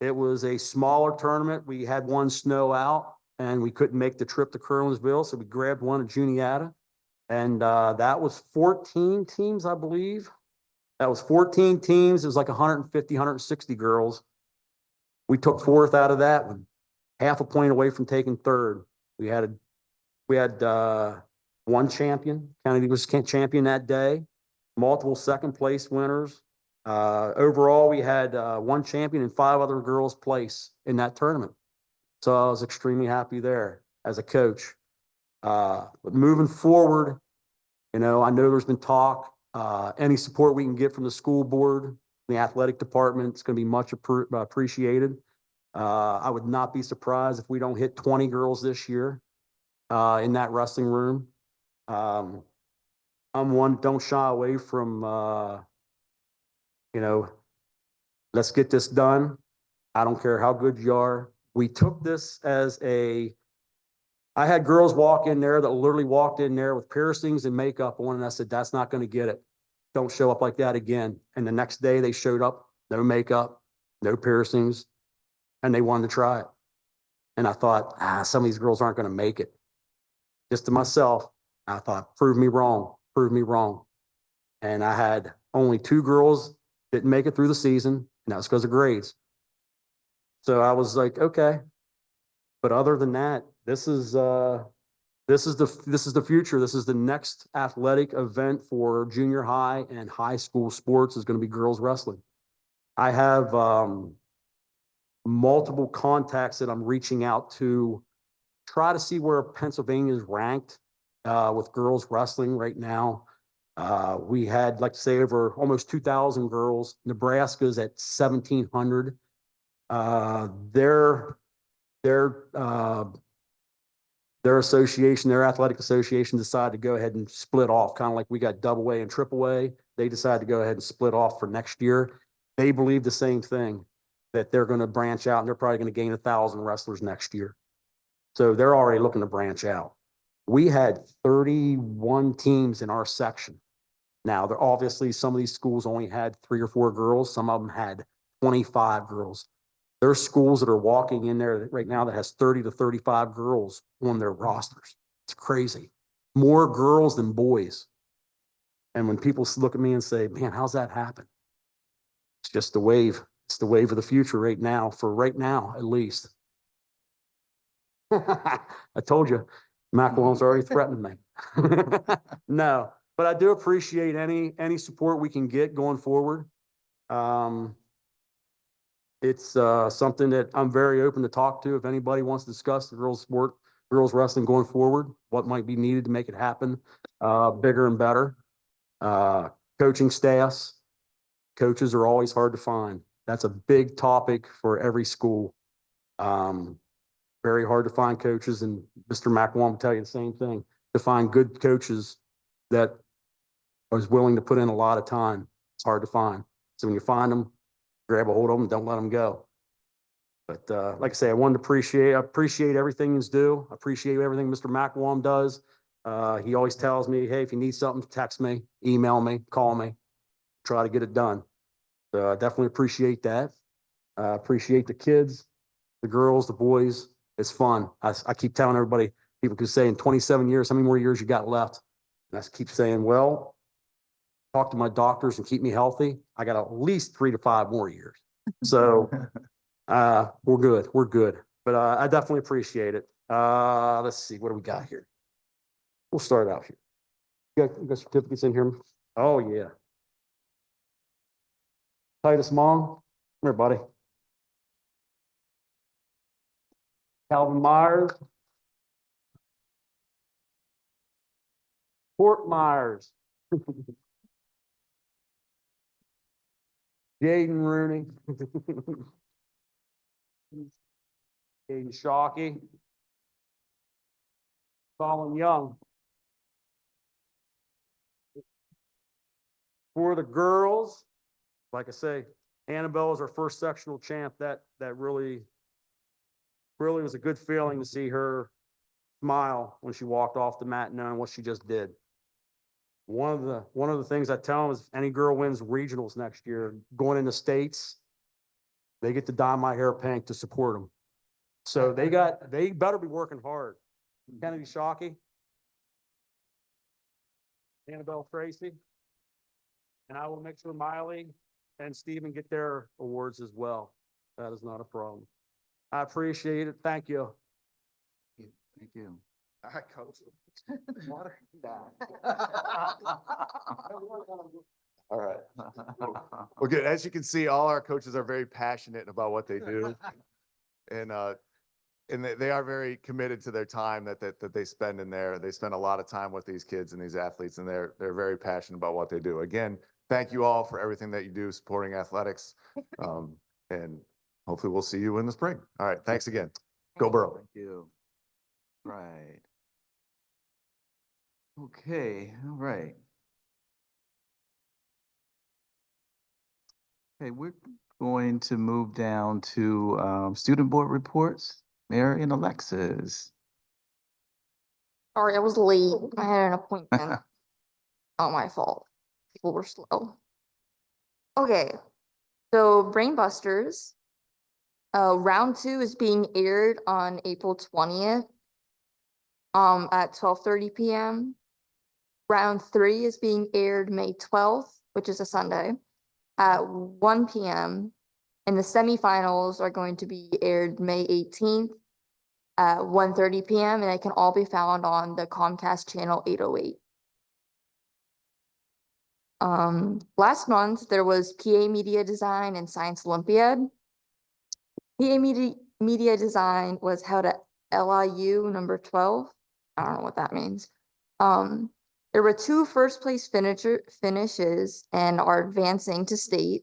It was a smaller tournament. We had one snow out and we couldn't make the trip to Kerwinsville. So we grabbed one at Juniata. And that was 14 teams, I believe. That was 14 teams. It was like 150, 160 girls. We took 4th out of that one, half a point away from taking 3rd. We had one champion. Kennedy was champion that day, multiple second place winners. Overall, we had one champion and 5 other girls place in that tournament. So I was extremely happy there as a coach. But moving forward, I know there's been talk, any support we can get from the school board, the athletic department, it's going to be much appreciated. I would not be surprised if we don't hit 20 girls this year in that wrestling room. I'm one, don't shy away from, let's get this done. I don't care how good you are. We took this as I had girls walk in there that literally walked in there with piercings and makeup on, and I said, that's not going to get it. Don't show up like that again. And the next day they showed up, no makeup, no piercings, and they wanted to try it. And I thought, some of these girls aren't going to make it. Just to myself, I thought, prove me wrong, prove me wrong. And I had only 2 girls didn't make it through the season, and that was because of grades. So I was like, okay. But other than that, this is the future. This is the next athletic event for junior high and high school sports is going to be girls wrestling. I have multiple contacts that I'm reaching out to try to see where Pennsylvania is ranked with girls wrestling right now. We had, like to say, over almost 2,000 girls. Nebraska's at 1,700. Their association, their athletic association decided to go ahead and split off, kind of like we got double A and triple A. They decided to go ahead and split off for next year. They believe the same thing, that they're going to branch out and they're probably going to gain 1,000 wrestlers next year. So they're already looking to branch out. We had 31 teams in our section. Now, obviously some of these schools only had 3 or 4 girls. Some of them had 25 girls. There's schools that are walking in there right now that has 30 to 35 girls on their rosters. It's crazy. More girls than boys. And when people look at me and say, man, how's that happen? It's just the wave. It's the wave of the future right now, for right now, at least. I told you, Macklon's already threatened me. No, but I do appreciate any support we can get going forward. It's something that I'm very open to talk to. If anybody wants to discuss the girls' sport, girls' wrestling going forward, what might be needed to make it happen bigger and better. Coaching staffs, coaches are always hard to find. That's a big topic for every school. Very hard to find coaches, and Mr. Macklon will tell you the same thing. To find good coaches that are willing to put in a lot of time, it's hard to find. So when you find them, grab a hold of them, don't let them go. But like I say, I appreciate everything he's do. I appreciate everything Mr. Macklon does. He always tells me, hey, if you need something, text me, email me, call me, try to get it done. So I definitely appreciate that. Appreciate the kids, the girls, the boys. It's fun. I keep telling everybody, people could say in 27 years, how many more years you got left? And I keep saying, well, talk to my doctors and keep me healthy. I got at least 3 to 5 more years. So we're good. We're good. But I definitely appreciate it. Let's see, what do we got here? We'll start out here. You got certificates in here? Oh, yeah. Titus Mom, come here, buddy. Calvin Myers. Fort Myers. Jaden Rooney. Jaden Shockey. Colin Young. For the girls, like I say, Annabelle is our first sectional champ. That really was a good feeling to see her smile when she walked off the mat knowing what she just did. One of the things I tell them is if any girl wins regionals next year, going into states, they get to dye my hair pink to support them. So they better be working hard. Kennedy Shockey, Annabelle Tracy, and I will make sure Miley and Stephen get their awards as well. That is not a problem. I appreciate it. Thank you. Thank you. All right, coach. Water. All right. Well, good. As you can see, all our coaches are very passionate about what they do. And they are very committed to their time that they spend in there. They spend a lot of time with these kids and these athletes, and they're very passionate about what they do. Again, thank you all for everything that you do supporting athletics. And hopefully we'll see you in the spring. All right. Thanks again. Go Burrow. Thank you. Right. Okay, all right. Okay, we're going to move down to student board reports. Mary and Alexis. Sorry, I was late. I had an appointment. Not my fault. People were slow. Okay, so Brainbusters, round 2 is being aired on April 20th, at 12:30 p.m. Round 3 is being aired May 12th, which is a Sunday, at 1 p.m. And the semifinals are going to be aired May 18th at 1:30 p.m. and they can all be found on the Comcast channel 808. Last month there was PA Media Design and Science Olympiad. PA Media Design was held at LIU number 12. I don't know what that means. There were 2 first place finishes and are advancing to state.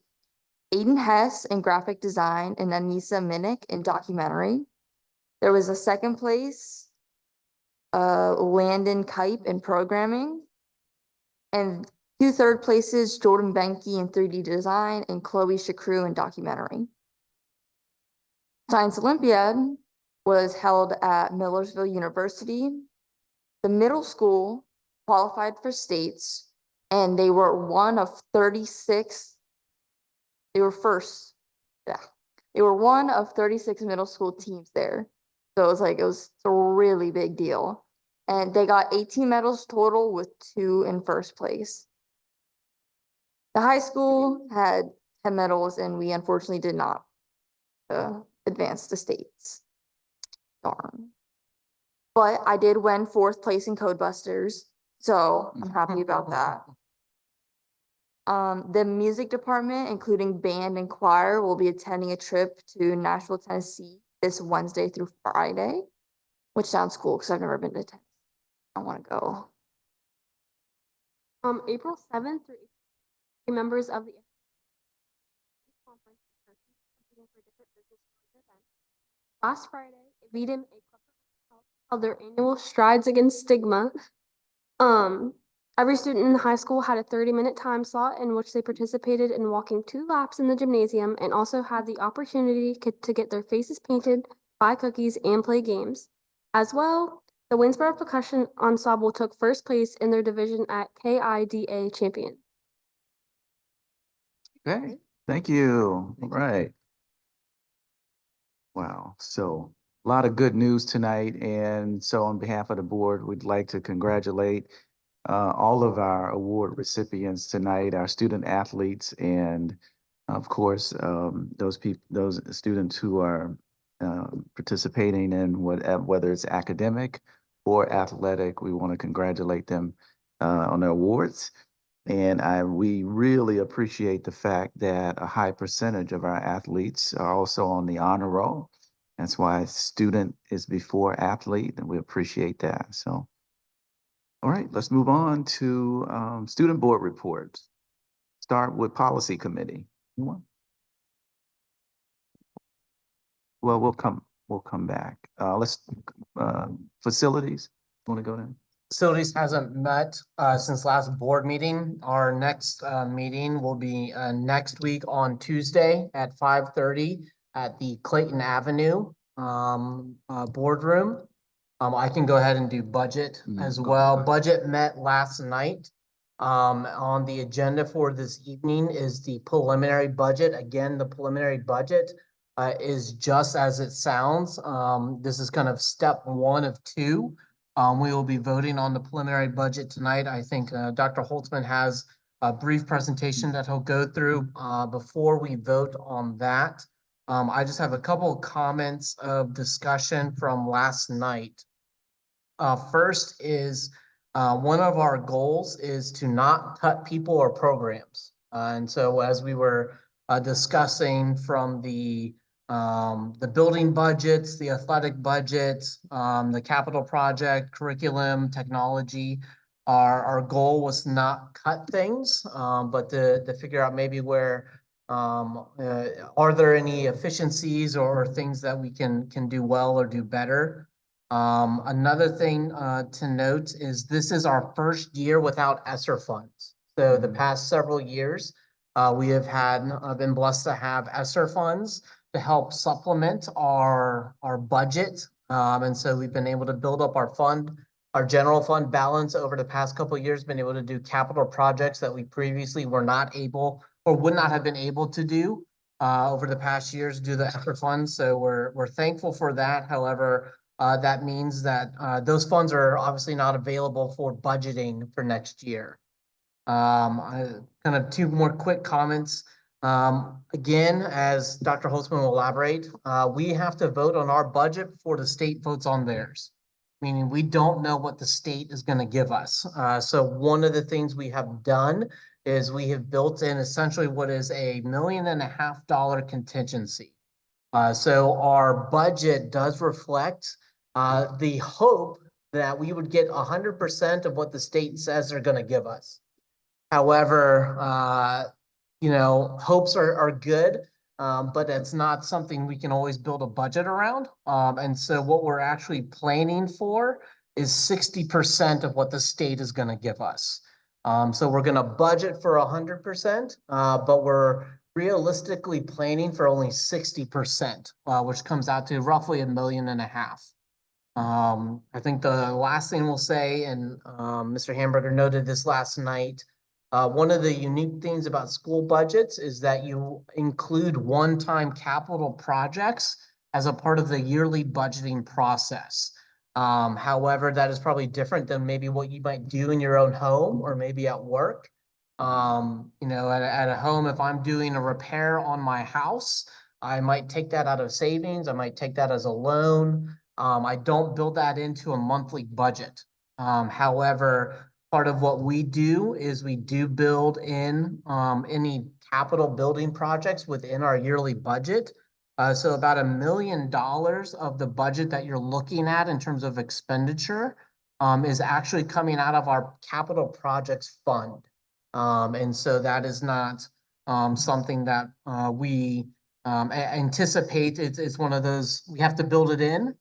Aiden Hess in graphic design and Anissa Minnick in documentary. There was a 2nd place, Landon Kipe in programming. And 2 third places, Jordan Benke in 3D design and Chloe Shakru in documentary. Science Olympiad was held at Millersville University. The middle school qualified for states and they were one of 36. They were first. Yeah. They were one of 36 middle school teams there. So it was a really big deal. And they got 18 medals total with 2 in first place. The high school had 10 medals and we unfortunately did not advance to states. Darn. But I did win fourth place in Codebusters, so I'm happy about that. The music department, including band and choir, will be attending a trip to Nashville, Tennessee this Wednesday through Friday, which sounds cool because I've never been to Tennessee. I want to go. April 7th through 8th, members of the conference are competing for different business events. Last Friday, VDM held their annual Strides Against Stigma. Every student in the high school had a 30-minute time slot in which they participated in walking 2 laps in the gymnasium and also had the opportunity to get their faces painted, buy cookies, and play games. As well, the Winsboro Percussion Ensemble took first place in their division at KIDA Champion. Okay, thank you. All right. Wow, so a lot of good news tonight. And so on behalf of the board, we'd like to congratulate all of our award recipients tonight, our student athletes, and of course, those students who are participating in whether it's academic or athletic. We want to congratulate them on their awards. And we really appreciate the fact that a high percentage of our athletes are also on the honor roll. That's why student is before athlete, and we appreciate that. So, all right, let's move on to student board reports. Start with policy committee. Anyone? Well, we'll come back. Let's facilities. Want to go then? Facilities hasn't met since last board meeting. Our next meeting will be next week on Tuesday at 5:30 at the Clayton Avenue boardroom. I can go ahead and do budget as well. Budget met last night. On the agenda for this evening is the preliminary budget. Again, the preliminary budget is just as it sounds. This is kind of step 1 of 2. We will be voting on the preliminary budget tonight. I think Dr. Holtzman has a brief presentation that he'll go through before we vote on that. I just have a couple of comments of discussion from last night. First is one of our goals is to not cut people or programs. And so as we were discussing from the building budgets, the athletic budgets, the capital project, curriculum, technology, our goal was not cut things, but to figure out maybe where are there any efficiencies or things that we can do well or do better. Another thing to note is this is our first year without ESSER funds. So the past several years, we have been blessed to have ESSER funds to help supplement our budget. And so we've been able to build up our general fund balance over the past couple of years, been able to do capital projects that we previously were not able or would not have been able to do over the past years due to the ESSER funds. So we're thankful for that. However, that means that those funds are obviously not available for budgeting for next year. Kind of 2 more quick comments. Again, as Dr. Holtzman will elaborate, we have to vote on our budget before the state votes on theirs, meaning we don't know what the state is going to give us. So one of the things we have done is we have built in essentially what is a $1.5 million contingency. So our budget does reflect the hope that we would get 100% of what the state says they're going to give us. However, hopes are good, but it's not something we can always build a budget around. And so what we're actually planning for is 60% of what the state is going to give us. So we're going to budget for 100%, but we're realistically planning for only 60%, which comes out to roughly $1.5 million. I think the last thing we'll say, and Mr. Hamburger noted this last night, one of the unique things about school budgets is that you include one-time capital projects as a part of the yearly budgeting process. However, that is probably different than maybe what you might do in your own home or maybe at work. At a home, if I'm doing a repair on my house, I might take that out of savings. I might take that as a loan. I don't build that into a monthly budget. However, part of what we do is we do build in any capital building projects within our yearly budget. So about $1 million of the budget that you're looking at in terms of expenditure is actually coming out of our capital projects fund. And so that is not something that we anticipate. It's one of those, we have to build it in.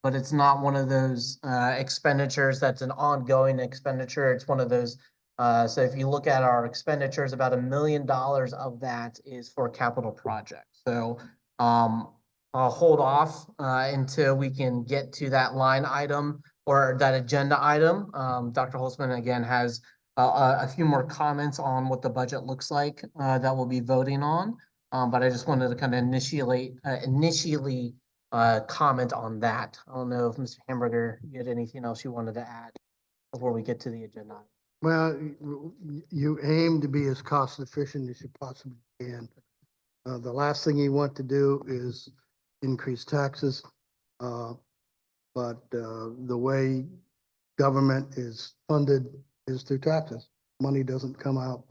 But it's not one of those expenditures that's an ongoing expenditure. It's one of those. So if you look at our expenditures, about $1 million of that is for capital projects. So I'll hold off until we can get to that line item or that agenda item. Dr. Holtzman again has a few more comments on what the budget looks like that we'll be voting on. But I just wanted to kind of initially comment on that. I don't know if Mr. Hamburger, you had anything else you wanted to add before we get to the agenda? Well, you aim to be as cost efficient as you possibly can. The last thing you want to do is increase taxes. But the way government is funded is through taxes. Money doesn't come out.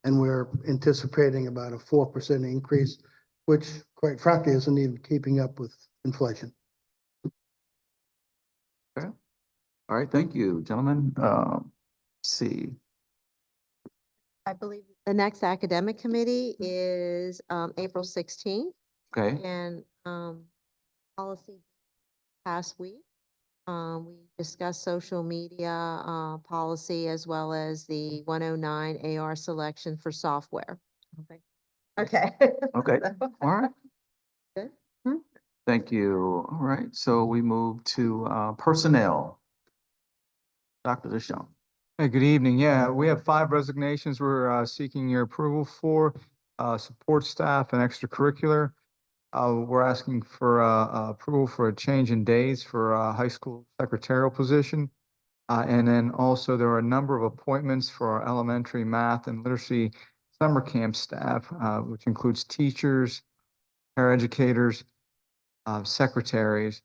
And we're anticipating about a 4% increase, which quite frankly isn't even keeping up with inflation. Okay. All right, thank you, gentlemen. See. I believe the next academic committee is April 16th Okay, and policy past week. We discussed social media policy as well as the 109 AR selection for software. Okay. okay, all right. Good. Thank you. All right, so we move to personnel. Dr. DeShawn. Hey, good evening. Yeah, we have 5 resignations we're seeking your approval for, support staff and extracurricular. We're asking for approval for a change in days for a high school secretarial position. And then also there are a number of appointments for our elementary math and literacy summer camp staff, which includes teachers, paraeducators, secretaries.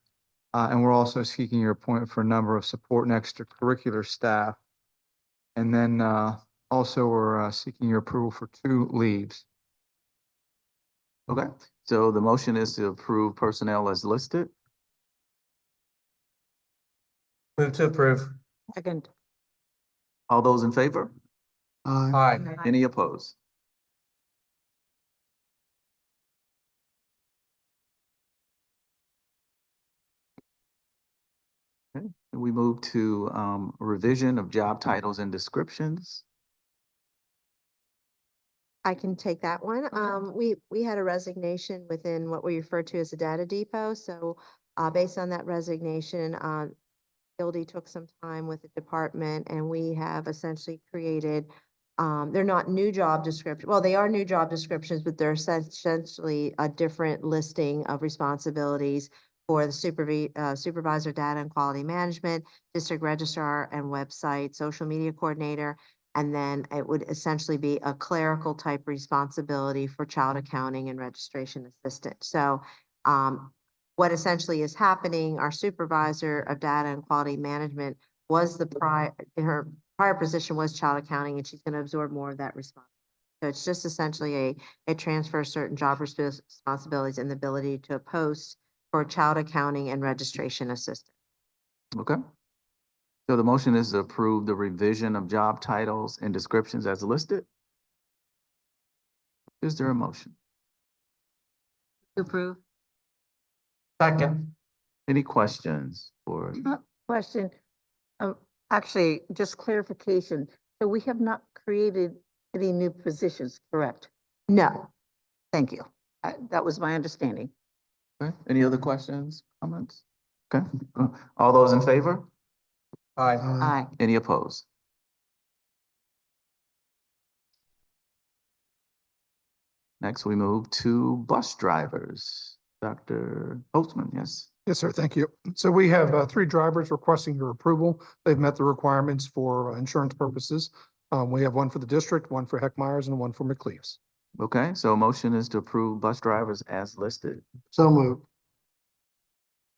And we're also seeking your appointment for a number of support and extracurricular staff. And then also we're seeking your approval for 2 leaves. Okay, so the motion is to approve personnel as listed. Move to approve. Second. All those in favor? Aye. Any opposed? Okay, and we move to revision of job titles and descriptions. I can take that one. We had a resignation within what we refer to as the data depot. So based on that resignation, Gildy took some time with the department and we have essentially created, they're not new job descriptions. Well, they are new job descriptions, but they're essentially a different listing of responsibilities for the supervisor data and quality management, district registrar and website, social media coordinator. And then it would essentially be a clerical type responsibility for child accounting and registration assistant. So what essentially is happening, our supervisor of data and quality management was her prior position was child accounting, and she's going to absorb more of that responsibility. So it's just essentially a transfer of certain job responsibilities and the ability to post for child accounting and registration assistant. Okay. So the motion is to approve the revision of job titles and descriptions as listed. Is there a motion? Approve. Second. Any questions for? Question. Actually, just clarification. So we have not created any new positions, correct? No. Thank you. That was my understanding. Okay. Any other questions, comments? Okay. All those in favor? Aye. Aye. Any opposed? Next, we move to bus drivers. Dr. Holtzman, yes. Yes, sir. Thank you. So we have 3 drivers requesting your approval. They've met the requirements for insurance purposes. We have one for the district, one for Heckmeyer's, and one for McLeaves. Okay, so a motion is to approve bus drivers as listed. So moved.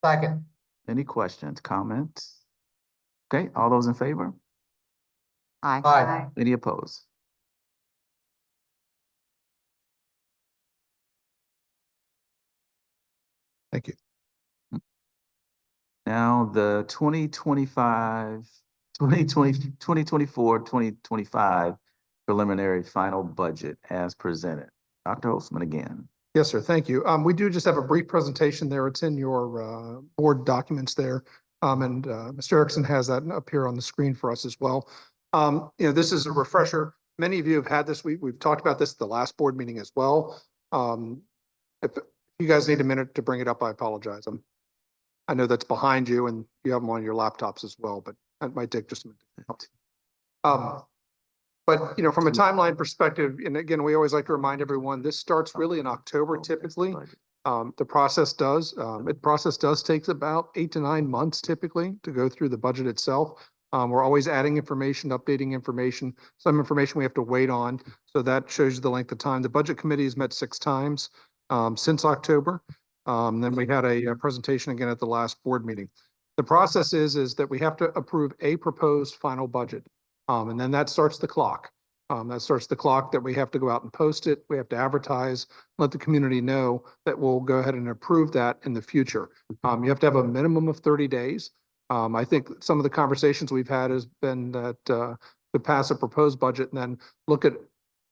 Second. Any questions, comments? Okay, all those in favor? Aye. Any opposed? Thank you. Now the 2025 preliminary final budget as presented. Dr. Holtzman again. Yes, sir. Thank you. We do just have a brief presentation there. It's in your board documents there. And Mr. Erickson has that up here on the screen for us as well. This is a refresher. Many of you have had this. We've talked about this at the last board meeting as well. If you guys need a minute to bring it up, I apologize. I know that's behind you and you have them on your laptops as well, but that might take just a minute. But from a timeline perspective, and again, we always like to remind everyone, this starts really in October typically. The process does take about 8 to 9 months typically to go through the budget itself. We're always adding information, updating information. Some information we have to wait on. So that shows you the length of time. The budget committee has met 6 times since October. Then we had a presentation again at the last board meeting. The process is that we have to approve a proposed final budget. And then that starts the clock. That starts the clock that we have to go out and post it. We have to advertise, let the community know that we'll go ahead and approve that in the future. You have to have a minimum of 30 days. I think some of the conversations we've had has been that to pass a proposed budget and then look at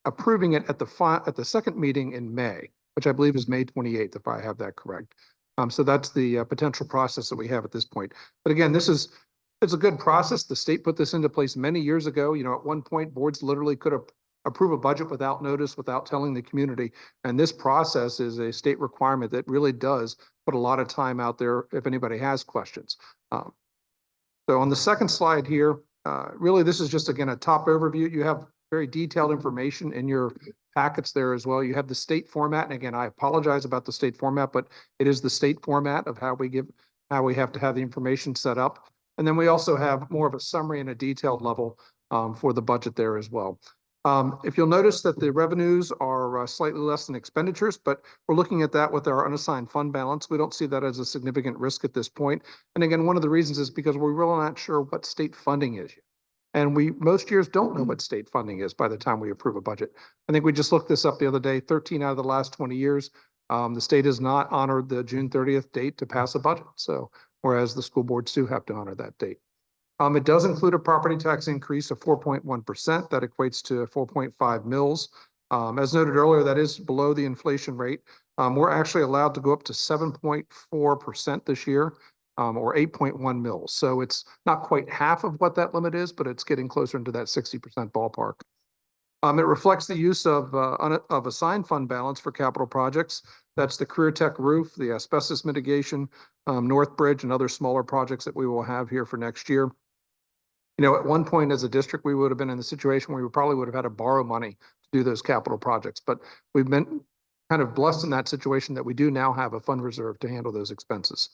approving it at the second meeting in May, which I believe is May 28th, if I have that correct. So that's the potential process that we have at this point. But again, it's a good process. The state put this into place many years ago. At one point, boards literally could approve a budget without notice, without telling the community. And this process is a state requirement that really does put a lot of time out there if anybody has questions. So on the second slide here, really, this is just, again, a top overview. You have very detailed information in your packets there as well. You have the state format. And again, I apologize about the state format, but it is the state format of how we have to have the information set up. And then we also have more of a summary and a detailed level for the budget there as well. If you'll notice that the revenues are slightly less than expenditures, but we're looking at that with our unassigned fund balance. We don't see that as a significant risk at this point. And again, one of the reasons is because we're really not sure what state funding is. And most years don't know what state funding is by the time we approve a budget. I think we just looked this up the other day, 13 out of the last 20 years, the state has not honored the June 30th date to pass a budget. So whereas the school boards do have to honor that date. It does include a property tax increase of 4.1%. That equates to 4.5 mils. As noted earlier, that is below the inflation rate. We're actually allowed to go up to 7.4% this year, or 8.1 mils. So it's not quite half of what that limit is, but it's getting closer into that 60% ballpark. It reflects the use of assigned fund balance for capital projects. That's the Career Tech roof, the asbestos mitigation, North Bridge, and other smaller projects that we will have here for next year. At one point as a district, we would have been in the situation where we probably would have had to borrow money to do those capital projects. But we've been kind of blessed in that situation that we do now have a fund reserve to handle those expenses.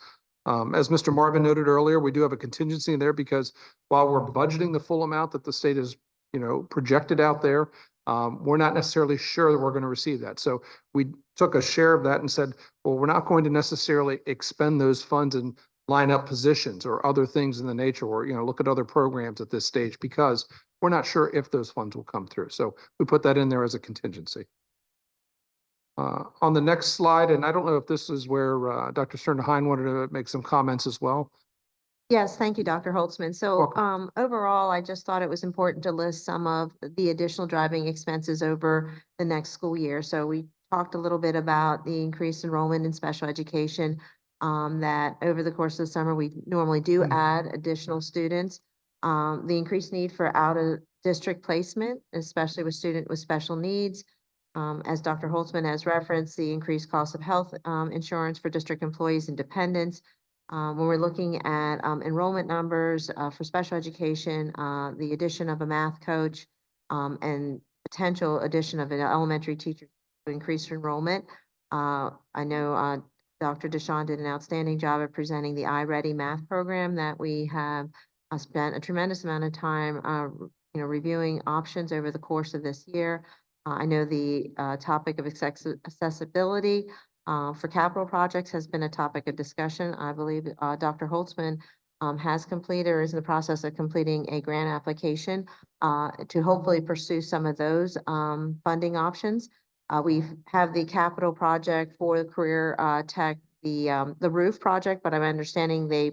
As Mr. Marvin noted earlier, we do have a contingency in there because while we're budgeting the full amount that the state is projected out there, we're not necessarily sure that we're going to receive that. So we took a share of that and said, well, we're not going to necessarily expend those funds and line up positions or other things in the nature, or look at other programs at this stage because we're not sure if those funds will come through. So we put that in there as a contingency. On the next slide, and I don't know if this is where Dr. Sternheim wanted to make some comments as well. Yes, thank you, Dr. Holtzman. So overall, I just thought it was important to list some of the additional driving expenses over the next school year. So we talked a little bit about the increased enrollment in special education, that over the course of the summer, we normally do add additional students. The increased need for out-of-district placement, especially with students with special needs. As Dr. Holtzman has referenced, the increased cost of health insurance for district employees and dependents. When we're looking at enrollment numbers for special education, the addition of a math coach and potential addition of an elementary teacher to increase enrollment. I know Dr. Deshawn did an outstanding job of presenting the iReady math program that we have spent a tremendous amount of time reviewing options over the course of this year. I know the topic of accessibility for capital projects has been a topic of discussion. I believe Dr. Holtzman has completed or is in the process of completing a grant application to hopefully pursue some of those funding options. We have the capital project for the career tech, the roof project, but I'm understanding they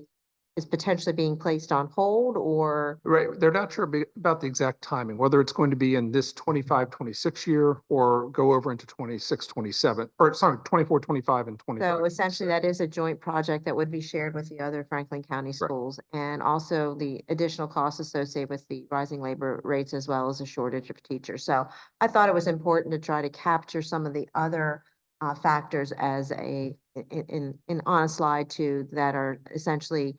is potentially being placed on hold or Right, they're not sure about the exact timing, whether it's going to be in this 25-26 year or go over into 26-27, or sorry, 24-25 and 25. so essentially that is a joint project that would be shared with the other Franklin County schools and also the additional costs associated with the rising labor rates as well as a shortage of teachers. So I thought it was important to try to capture some of the other factors as on a slide too that are essentially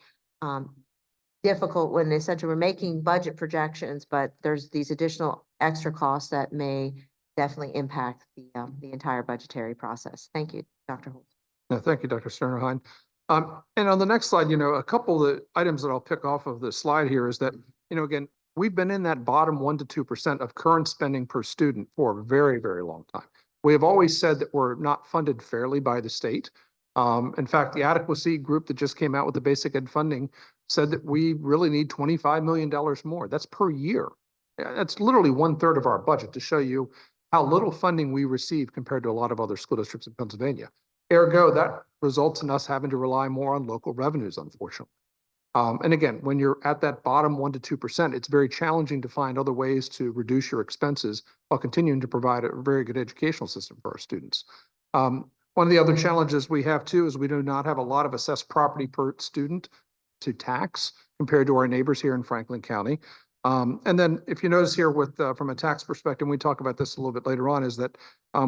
difficult when essentially we're making budget projections, but there's these additional extra costs that may definitely impact the entire budgetary process. Thank you, Dr. Holt. No, thank you, Dr. Sternerheim. And on the next slide, a couple of the items that I'll pick off of the slide here is that, again, we've been in that bottom 1 to 2% of current spending per student for a very, very long time. We have always said that we're not funded fairly by the state. In fact, the adequacy group that just came out with the basic ed funding said that we really need $25 million more. That's per year. That's literally 1/3 of our budget to show you how little funding we receive compared to a lot of other school districts in Pennsylvania. Ergo, that results in us having to rely more on local revenues, unfortunately. And again, when you're at that bottom 1 to 2%, it's very challenging to find other ways to reduce your expenses while continuing to provide a very good educational system for our students. One of the other challenges we have too is we do not have a lot of assessed property per student to tax compared to our neighbors here in Franklin County. And then if you notice here with from a tax perspective, we talk about this a little bit later on, is that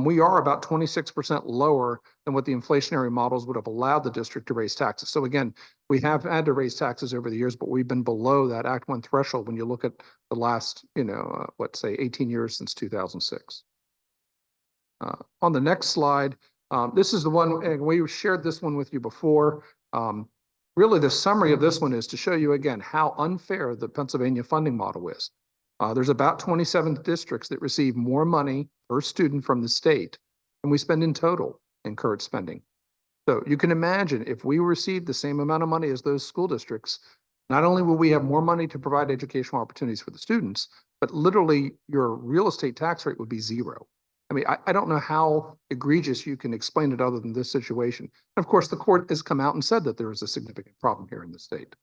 we are about 26% lower than what the inflationary models would have allowed the district to raise taxes. So again, we have had to raise taxes over the years, but we've been below that Act 1 threshold when you look at the last, let's say 18 years since 2006. On the next slide, this is the one, and we shared this one with you before. Really, the summary of this one is to show you again how unfair the Pennsylvania funding model is. There's about 27 districts that receive more money per student from the state than we spend in total in current spending. So you can imagine if we received the same amount of money as those school districts, not only will we have more money to provide educational opportunities for the students, but literally your real estate tax rate would be zero. I mean, I don't know how egregious you can explain it other than this situation. And of course, the court has come out and said that there is a significant problem here in the state.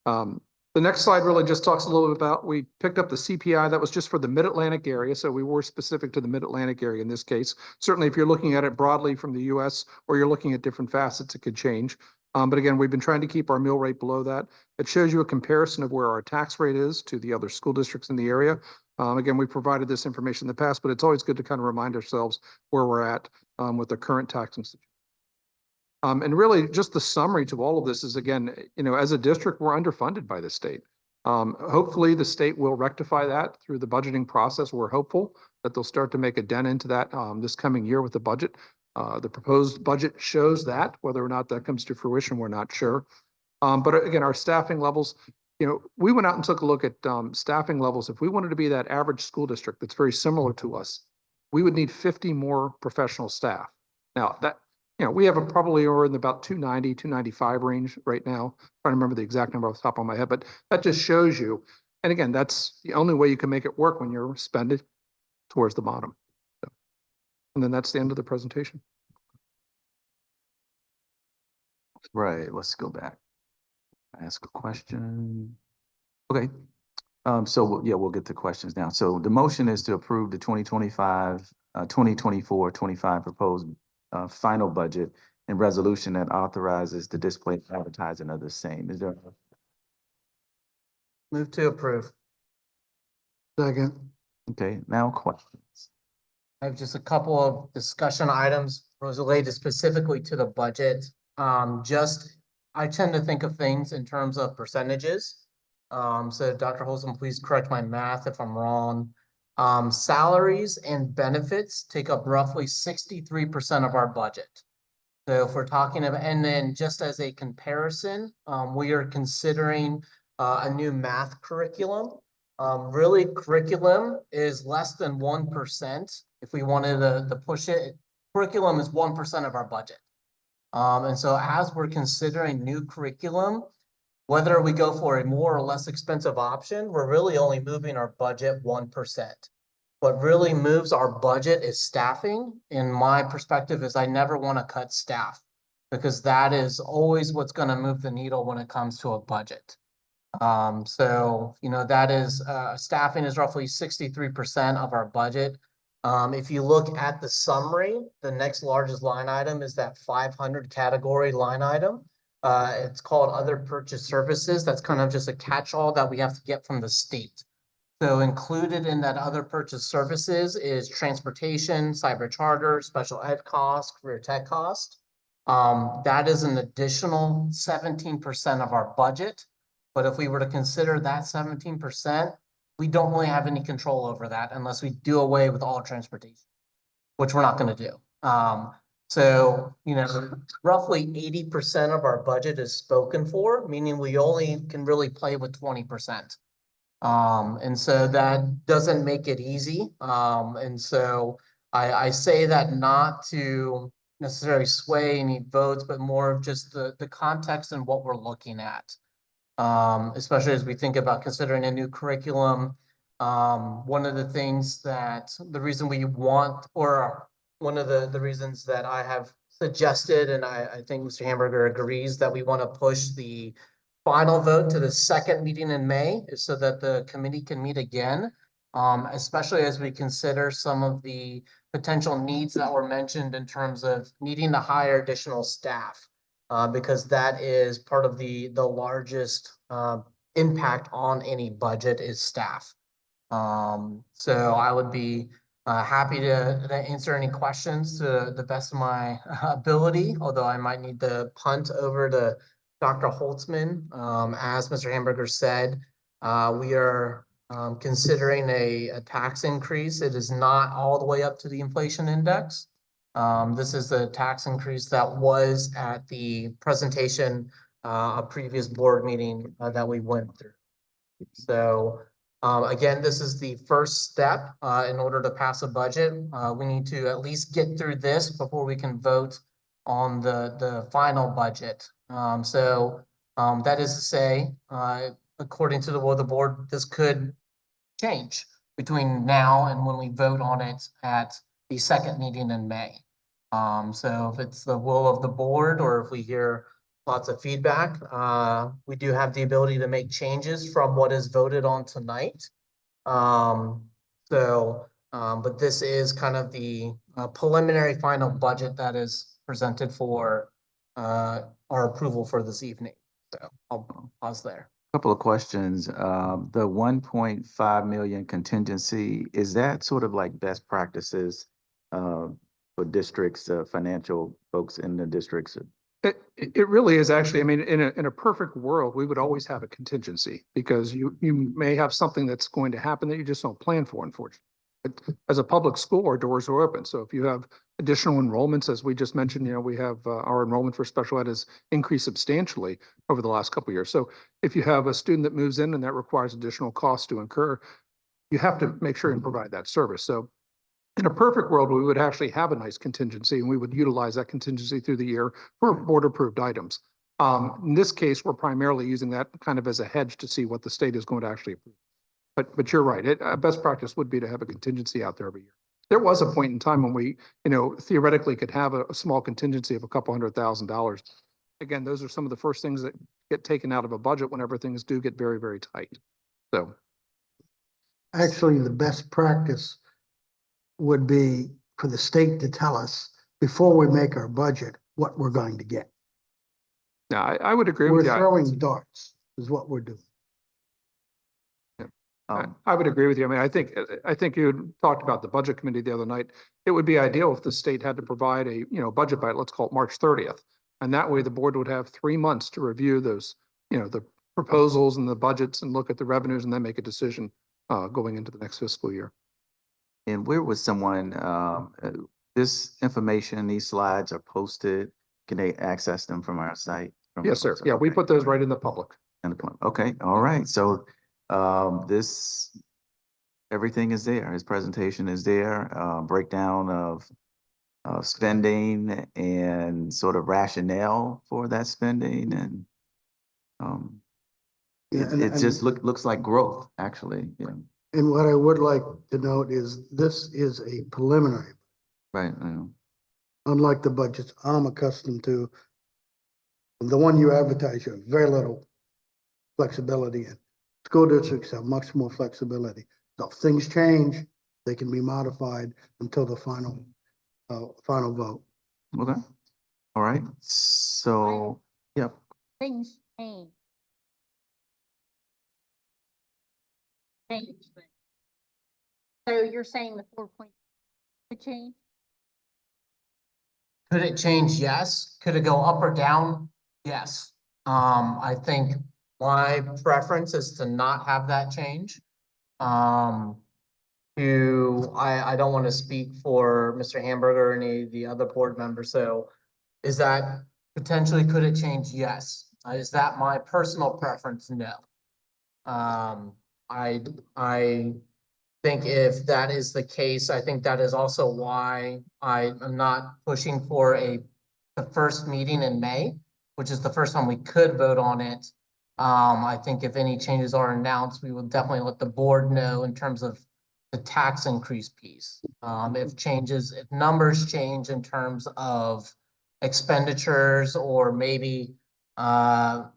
The next slide really just talks a little bit about, we picked up the CPI that was just for the Mid-Atlantic area. So we were specific to the Mid-Atlantic area in this case. Certainly, if you're looking at it broadly from the US or you're looking at different facets, it could change. But again, we've been trying to keep our mill rate below that. It shows you a comparison of where our tax rate is to the other school districts in the area. Again, we provided this information in the past, but it's always good to kind of remind ourselves where we're at with the current taxing situation. And really just the summary to all of this is, again, as a district, we're underfunded by the state. Hopefully the state will rectify that through the budgeting process. We're hopeful that they'll start to make a dent into that this coming year with the budget. The proposed budget shows that. Whether or not that comes to fruition, we're not sure. But again, our staffing levels, we went out and took a look at staffing levels. If we wanted to be that average school district that's very similar to us, we would need 50 more professional staff. Now that, we have probably are in about 290, 295 range right now. I'm trying to remember the exact number off the top of my head, but that just shows you. And again, that's the only way you can make it work when you're spending towards the bottom. So, and then that's the end of the presentation. Right, let's go back. Ask a question. Okay. So we'll get to questions now. So the motion is to approve the 2024-25 proposed final budget and resolution that authorizes the display and advertising of the same. Is there? Move to approve. Second. Okay, now questions. I have just a couple of discussion items related specifically to the budget. I tend to think of things in terms of percentages. So Dr. Holsom, please correct my math if I'm wrong. Salaries and benefits take up roughly 63% of our budget. So if we're talking about, and then just as a comparison, we are considering a new math curriculum. Really, curriculum is less than 1%. If we wanted to push it, curriculum is 1% of our budget. And so as we're considering new curriculum, whether we go for a more or less expensive option, we're really only moving our budget 1%. What really moves our budget is staffing. In my perspective is I never want to cut staff because that is always what's going to move the needle when it comes to a budget. So, you know, that is, staffing is roughly 63% of our budget. If you look at the summary, the next largest line item is that 500 category line item. It's called other purchase services. That's kind of just a catch-all that we have to get from the state. So included in that other purchase services is transportation, cyber charter, special ed cost, career tech cost. That is an additional 17% of our budget. But if we were to consider that 17%, we don't really have any control over that unless we do away with all transportation, which we're not going to do. So, you know, roughly 80% of our budget is spoken for, meaning we only can really play with 20%. And so that doesn't make it easy. And so I say that not to necessarily sway any votes, but more of just the context and what we're looking at. Especially as we think about considering a new curriculum. One of the things that the reason we want, or one of the reasons that I have suggested, and I think Mr. Hamburger agrees, that we want to push the final vote to the second meeting in May is so that the committee can meet again, especially as we consider some of the potential needs that were mentioned in terms of needing to hire additional staff. Because that is part of the largest impact on any budget is staff. So I would be happy to answer any questions to the best of my ability, although I might need to punt over to Dr. Holtzman. As Mr. Hamburger said, we are considering a tax increase. It is not all the way up to the inflation index. This is the tax increase that was at the presentation, a previous board meeting that we went through. So again, this is the first step in order to pass a budget. We need to at least get through this before we can vote on the final budget. So that is to say, according to the will of the board, this could change between now and when we vote on it at the second meeting in May. So if it's the will of the board, or if we hear lots of feedback, we do have the ability to make changes from what is voted on tonight. But this is kind of the preliminary final budget that is presented for our approval for this evening. So I'll pause there. Couple of questions. The 1.5 million contingency, is that sort of like best practices for districts, financial folks in the districts? It really is actually, I mean, in a perfect world, we would always have a contingency because you may have something that's going to happen that you just don't plan for, unfortunately. But as a public school, our doors are open. So if you have additional enrollments, as we just mentioned, you know, we have our enrollment for special ed has increased substantially over the last couple of years. So if you have a student that moves in and that requires additional costs to incur, you have to make sure and provide that service. So in a perfect world, we would actually have a nice contingency and we would utilize that contingency through the year for board approved items. In this case, we're primarily using that kind of as a hedge to see what the state is going to actually approve. But you're right. Best practice would be to have a contingency out there every year. There was a point in time when we, you know, theoretically could have a small contingency of a couple $100,000. Again, those are some of the first things that get taken out of a budget whenever things do get very, very tight. So Actually, the best practice would be for the state to tell us before we make our budget what we're going to get. yeah, I would agree We're with you. throwing darts is what we're doing. I would agree with you. I mean, I think you had talked about the budget committee the other night. It would be ideal if the state had to provide a, you know, budget by, let's call it March 30th. And that way the board would have 3 months to review those, you know, the proposals and the budgets and look at the revenues and then make a decision going into the next fiscal year. And where was someone, this information, these slides are posted, can they access them from our site? Yes, sir. Yeah, we put those right in the public. Okay, all right. So everything is there. His presentation is there, breakdown of spending and sort of rationale for that spending and Yeah, it just looks like growth, actually, yeah, And what I would like to note is this is a preliminary, right. unlike the budgets I'm accustomed to. The one you advertise, you have very little flexibility in. School districts have much more flexibility. So if things change, they can be modified until the final vote. Okay, all right, so, yep. Things change. Change, but. So you're saying the 4 point could change? Could it change? Yes. Could it go up or down? Yes. I think my preference is to not have that change. I don't want to speak for Mr. Hamburger or any of the other board members, so is that potentially, could it change? Yes. Is that my personal preference? No. I think if that is the case, I think that is also why I am not pushing for the first meeting in May, which is the first time we could vote on it. I think if any changes are announced, we will definitely let the board know in terms of the tax increase piece. If numbers change in terms of expenditures or maybe, the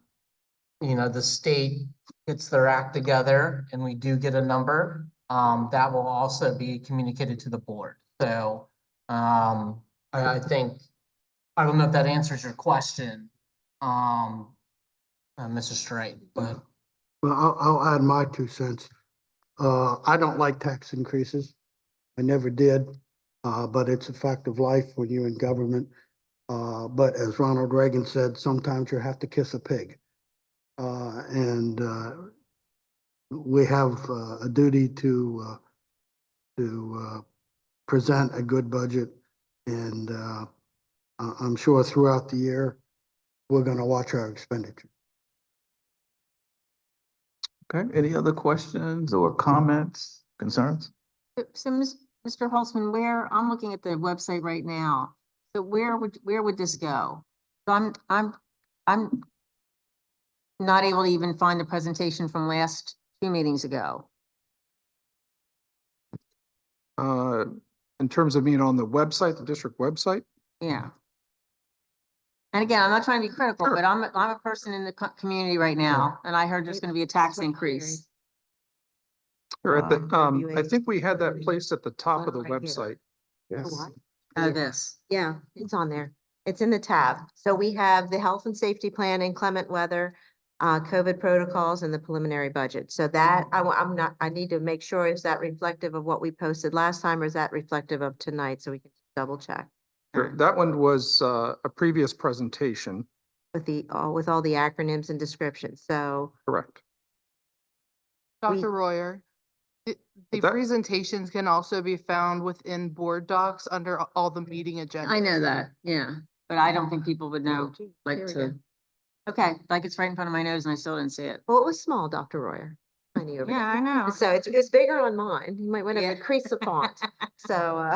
state gets their act together and we do get a number, that will also be communicated to the board. So, I think, I don't know if that answers your question, Mr. Straight, but. Well, I'll add my 2 cents. I don't like tax increases. I never did, but it's a fact of life when you're in government. But as Ronald Reagan said, sometimes you have to kiss a pig. And we have a duty to present a good budget. And I'm sure throughout the year, we're going to watch our expenditure. Okay, any other questions or comments, concerns? So, Mr. Holtzman, I'm looking at the website right now. So where would this go? So I'm not able to even find the presentation from last 2 meetings ago. In terms of being on the website, the district website, Yeah. And again, I'm not trying to be critical, Sure. but I'm a person in the community right now, and I heard there's going to be a tax increase. or at the, I think we had that placed at the top of the Right here. website. Yes. Oh, this. Yeah, it's on there. It's in the tab. So we have the health and safety plan, inclement weather, COVID protocols, and the preliminary budget. So that, I need to make sure, is that reflective of what we posted last time, or is that reflective of tonight? So we can double check Sure. That one was a previous presentation, with all the acronyms and descriptions. So correct? We- Dr. Royer, the that- presentations can also be found within board docs under all the meeting agendas. I know that, yeah, but I don't think people would know, like Here we go. okay, like it's right in front of my nose and I still didn't see it. Well, it was small, Dr. Royer. Tiny over Yeah, I know. there. So it's bigger on mine. You might want to Yeah. increase the font. So,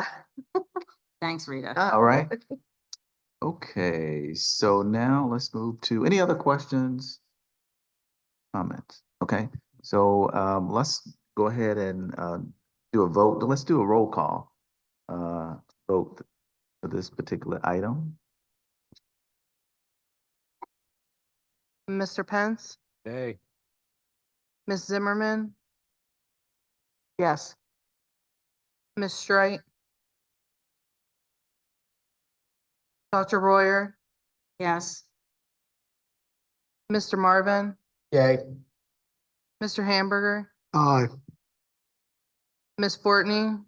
Thanks, Rita. All right. Okay, so now let's move to any other questions? Comments? Okay, so let's go ahead and do a vote. Let's do a roll call. Vote for this particular item. Mr. Pence, Hey. Ms. Zimmerman, Yes. Ms. Straight, Dr. Royer, Yes. Mr. Marvin, Yay. Mr. Hamburger, Aye. Ms. Fortney,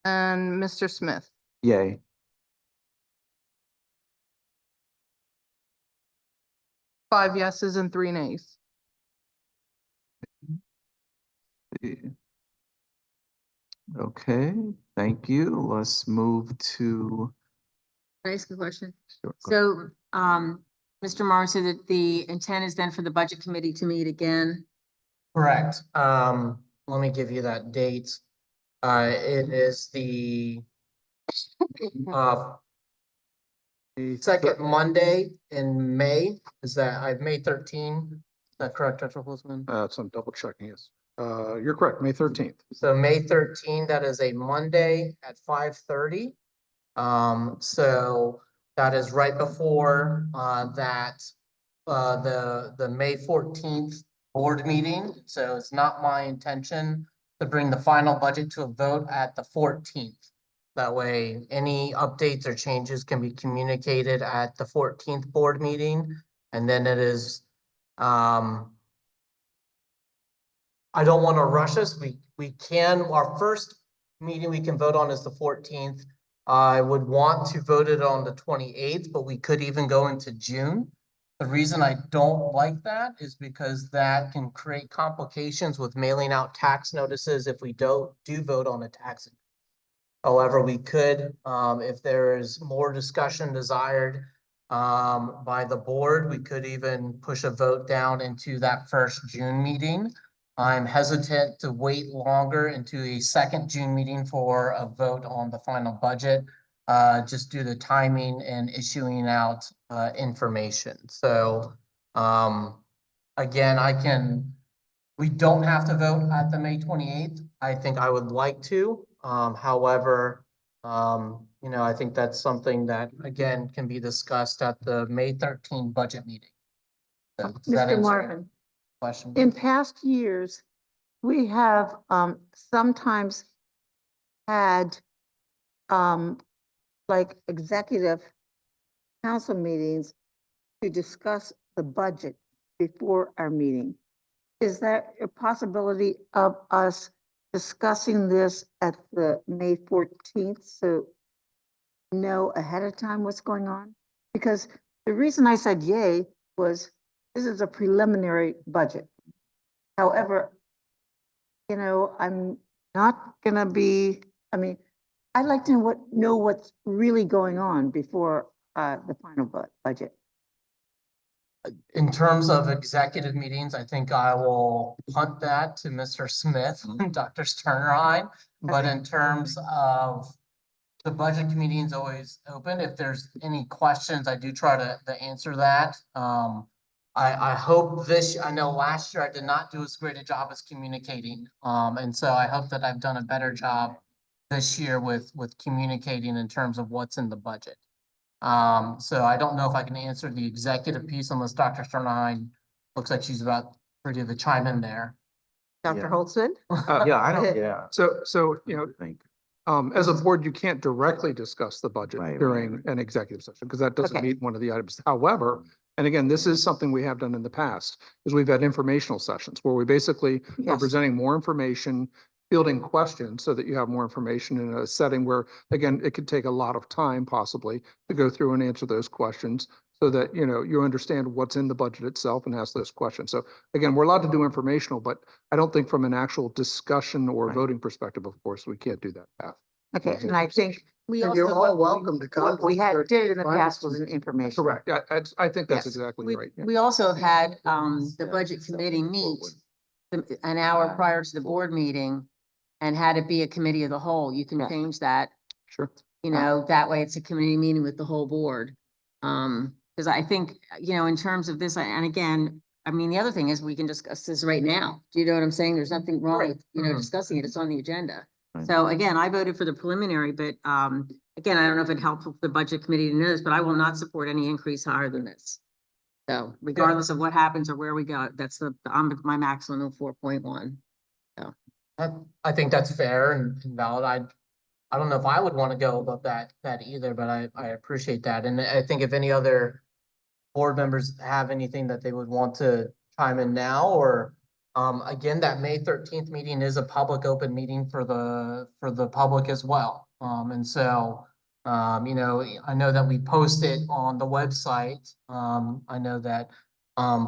and Mr. Smith. Yay. Five yeses and 3 nays. Okay, thank you. Let's move to. Can I ask a question? Sure, go So, Mr. Morrow said that the intent is then for the budget committee to meet again. Correct. Let me give you that date. It is the uh, second Monday in May. Is that, May 13? Is that correct, Dr. Holzman? So I'm double checking, yes. You're correct, May 13th. So May 13, that is a Monday at 5:30. So that is right before the May 14th board meeting. So it's not my intention to bring the final budget to a vote at the 14th. That way, any updates or changes can be communicated at the 14th board meeting. And then it is, I don't want to rush us. We can, our first meeting we can vote on is the 14th. I would want to vote it on the 28th, but we could even go into June. The reason I don't like that is because that can create complications with mailing out tax notices if we do vote on a tax. However, we could, if there is more discussion desired by the board, we could even push a vote down into that first June meeting. I'm hesitant to wait longer into a second June meeting for a vote on the final budget, just due to timing and issuing out information. So again, we don't have to vote at the May 28th. I think I would like to. However, I think that's something that, again, can be discussed at the May 13 budget meeting. So, does that Mr. answer your Marvin, question? in past years, we have sometimes had like executive council meetings to discuss the budget before our meeting. Is there a possibility of us discussing this at the May 14th so know ahead of time what's going on? Because the reason I said yay was this is a preliminary budget. However, I'm not gonna be, I'd like to know what's really going on before the final budget. In terms of executive meetings, I think I will punt that to Mr. Smith and Dr. Sternheim. But in terms of the budget committee is always open. If there's any questions, I do try to answer that. I hope I know last year I did not do as great a job as communicating. And so I hope that I've done a better job this year with communicating in terms of what's in the budget. So I don't know if I can answer the executive piece unless Dr. Sternheim looks like she's about ready to chime in there. Dr. Holtzman? Yeah. So, Think. as a board, you can't directly discuss the budget Right, during an executive session because that doesn't Okay. meet one of the items. However, and again, this is something we have done in the past, is we've had informational sessions where we basically are Yes. presenting more information, fielding questions so that you have more information in a setting where, again, it could take a lot of time possibly to go through and answer those questions so that, you understand what's in the budget itself and ask those questions. So again, we're allowed to do informational, but I don't think from an actual discussion or Right. voting perspective, of course, we can't do that path. Okay, and I think We And you're also, all welcome to come. what we had did in the past was an information. Correct. I think that's Yes. exactly right. Yeah. we also had, the budget committee meet an hour prior to the board meeting and had it be a committee of the whole. You can Yeah. change that. Sure. That way it's a committee meeting with the whole board. Because I think, in terms of this, and again, the other thing is we can discuss this right now. Do you know what I'm saying? There's nothing wrong with, discussing it. It's on the agenda. Right. So again, I voted for the preliminary, but, again, I don't know if it helped the budget committee to know this, but I will not support any increase higher than this. So regardless of what happens or where we go, that's my maximum of 4.1. I think that's fair and valid. I don't know if I would want to go above that either, but I appreciate that. And I think if any other board members have anything that they would want to chime in now, or again, that May 13th meeting is a public open meeting for the public as well. And so, I know that we post it on the website. I know that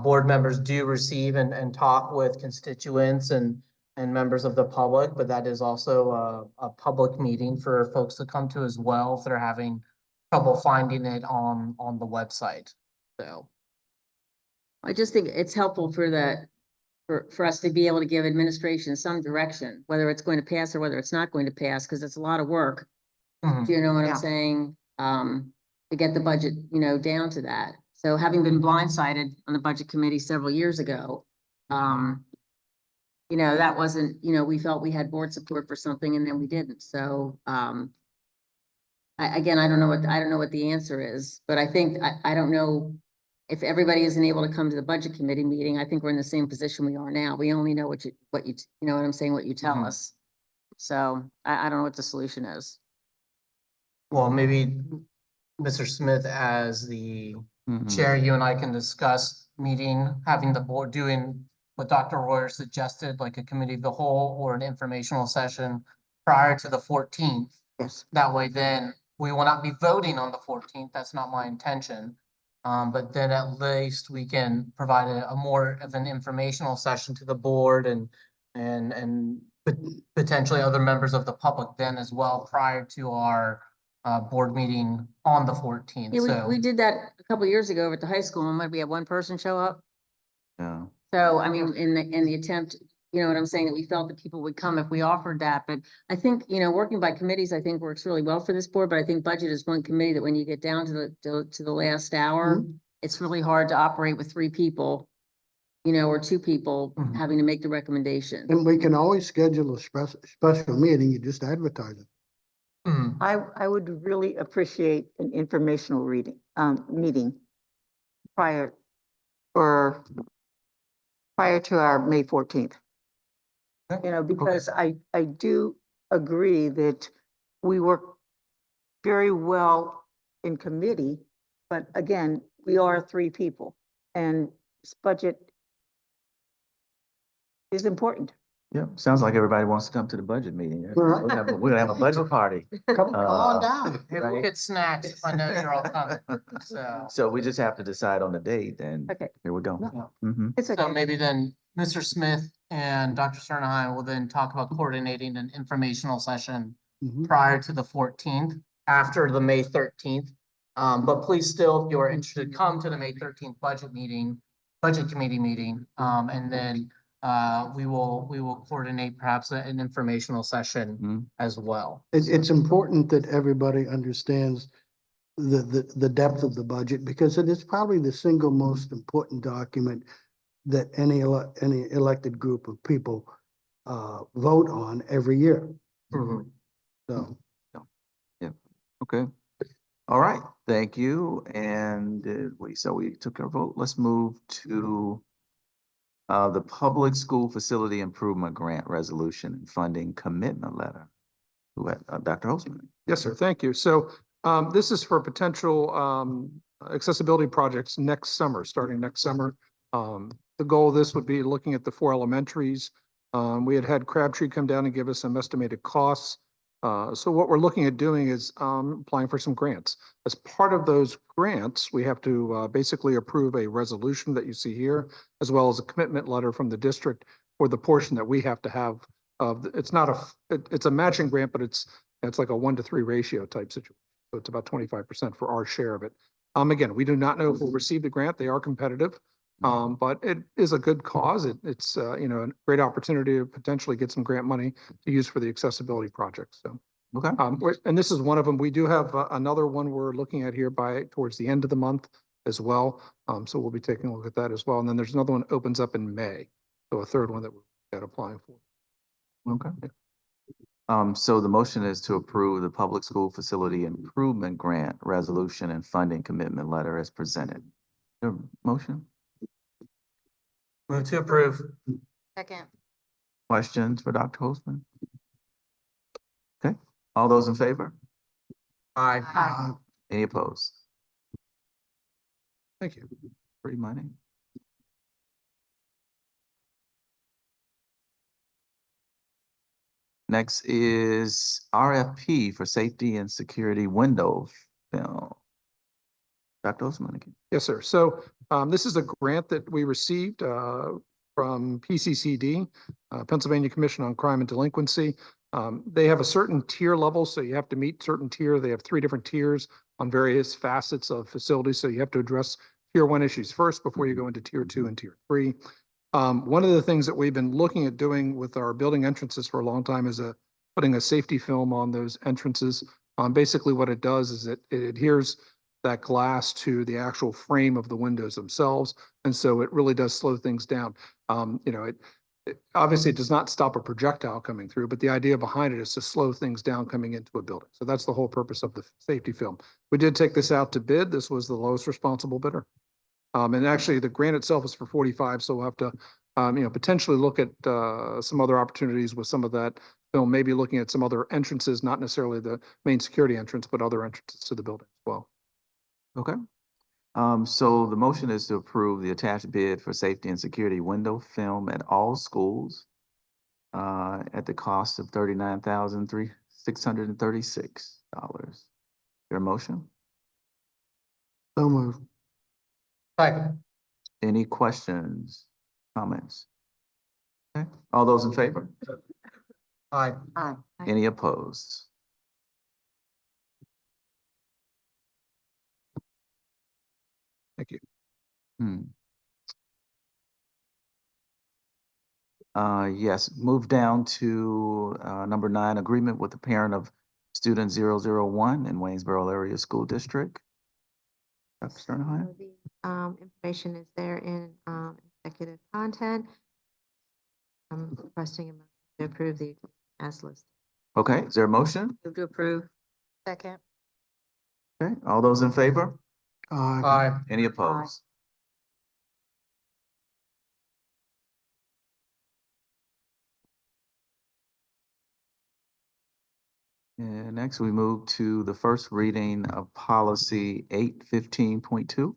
board members do receive and talk with constituents and members of the public, but that is also a public meeting for folks to come to as well if they're having trouble finding it on the website. So. I just think it's helpful for for us to be able to give administration some direction, whether it's going to pass or whether it's not going to pass, because it's a lot of work. Mhm. Do you know what Yeah. I'm saying? To get the budget, down to that. So having been blindsided on the budget committee several years ago, that wasn't, we felt we had board support for something and then we didn't. So, again, I don't know what the answer is, but I think, I don't know if everybody isn't able to come to the budget committee meeting. I think we're in the same position we are now. We only know what you know what I'm saying, what you tell Mhm. us. So I don't know what the solution is. Well, maybe Mr. Smith, as the Mhm. chair, you and I can discuss meeting, having the board doing what Dr. Royer suggested, like a committee of the whole or an informational session prior to the 14th. Yes. That way, then we will not be voting on the 14th. That's not my intention. But then at least we can provide a more of an informational session to the board and potentially other members of the public then as well prior to our board meeting on the 14th. Yeah, So we did that a couple of years ago at the high school, and we had one person show up. Yeah. So, I mean, in the attempt, you know what I'm saying, that we felt that people would come if we offered that, but I think, working by committees, I think works really well for this board, but I think budget is one committee that when you get down to the last hour, it's really hard to operate with three people, or two people Mhm. having to make the recommendation. And we can always schedule a special meeting, you just advertise it. mhm. I would really appreciate an informational meeting prior to our May 14th. Because I do agree that we work very well in committee, but again, we are three people and this budget is important. Yeah, sounds like everybody wants to come to the budget meeting. Right. We're gonna have a budget party. Come on down. Hey, we'll Right. get snacks if I know you're all coming. So, So we just have to decide on the date and Okay. here we go. Yeah. Mhm. It's so okay. maybe then Mr. Smith and Dr. Sternheim will then talk about coordinating an informational session Mhm. prior to the 14th, after the May 13th. But please still, if you're interested, come to the May 13th budget committee meeting. And then we will coordinate perhaps an informational session Mhm. as well. It's important that everybody understands the depth of the budget because it is probably the single most important document that any elected group of people vote on every year. Mhm. So. Okay. All right, thank you. And we took our vote. Let's move to the Public School Facility Improvement Grant Resolution and Funding Commitment Letter. Who had, Dr. Holzman? Yes, sir. Thank you. So this is for potential accessibility projects next summer, starting next summer. The goal of this would be looking at the 4 elementaries. We had Crabtree come down and give us some estimated costs. So what we're looking at doing is applying for some grants. As part of those grants, we have to basically approve a resolution that you see here, as well as a commitment letter from the district for the portion that we have to have. It's not it's a matching grant, but it's like a 1-to-3 ratio type situation. So it's about 25% for our share of it. Again, we do not know if we'll receive the grant. They are competitive. But it is a good cause. It's a great opportunity to potentially get some grant money to use for the accessibility project. So, Okay. and this is one of them. We do have another one we're looking at here towards the end of the month as well. So we'll be taking a look at that as well. And then there's another one that opens up in May. So a third one that we're applying for. Okay. So the motion is to approve the Public School Facility Improvement Grant Resolution and Funding Commitment Letter as presented. Your motion? Move to approve. Second. Questions for Dr. Holzman? Okay, all those in favor? Aye. Any opposed? Thank you. Free money. Next is RFP for Safety and Security Window Film. Dr. Holzman again. Yes, sir. So this is a grant that we received from PCCD, Pennsylvania Commission on Crime and Delinquency. They have a certain tier level, so you have to meet certain tier. They have 3 different tiers on various facets of facilities. So you have to address tier 1 issues first before you go into tier 2 and tier 3. One of the things that we've been looking at doing with our building entrances for a long time is putting a safety film on those entrances. Basically what it does is it adheres that glass to the actual frame of the windows themselves. And so it really does slow things down. Obviously it does not stop a projectile coming through, but the idea behind it is to slow things down coming into a building. So that's the whole purpose of the safety film. We did take this out to bid. This was the lowest responsible bidder. And actually the grant itself is for 45, so we'll have to, potentially look at some other opportunities with some of that film, maybe looking at some other entrances, not necessarily the main security entrance, but other entrances to the building as well. Okay. So the motion is to approve the attached bid for safety and security window film at all schools at the cost of $39,636. Your motion? So moved. Second. Any questions, comments? Okay. All those in favor? Aye. Aye. Any opposed? Thank you. Yes, move down to number 9, agreement with the parent of student 001 in Waynesboro Area School District. Dr. Sternheim? So the information is there in executive content. I'm requesting a motion to approve the as listed. Okay, is there a motion? Move to approve. Second. Okay, all those in favor? Aye. Any opposed? And next we move to the first reading of policy 815.2.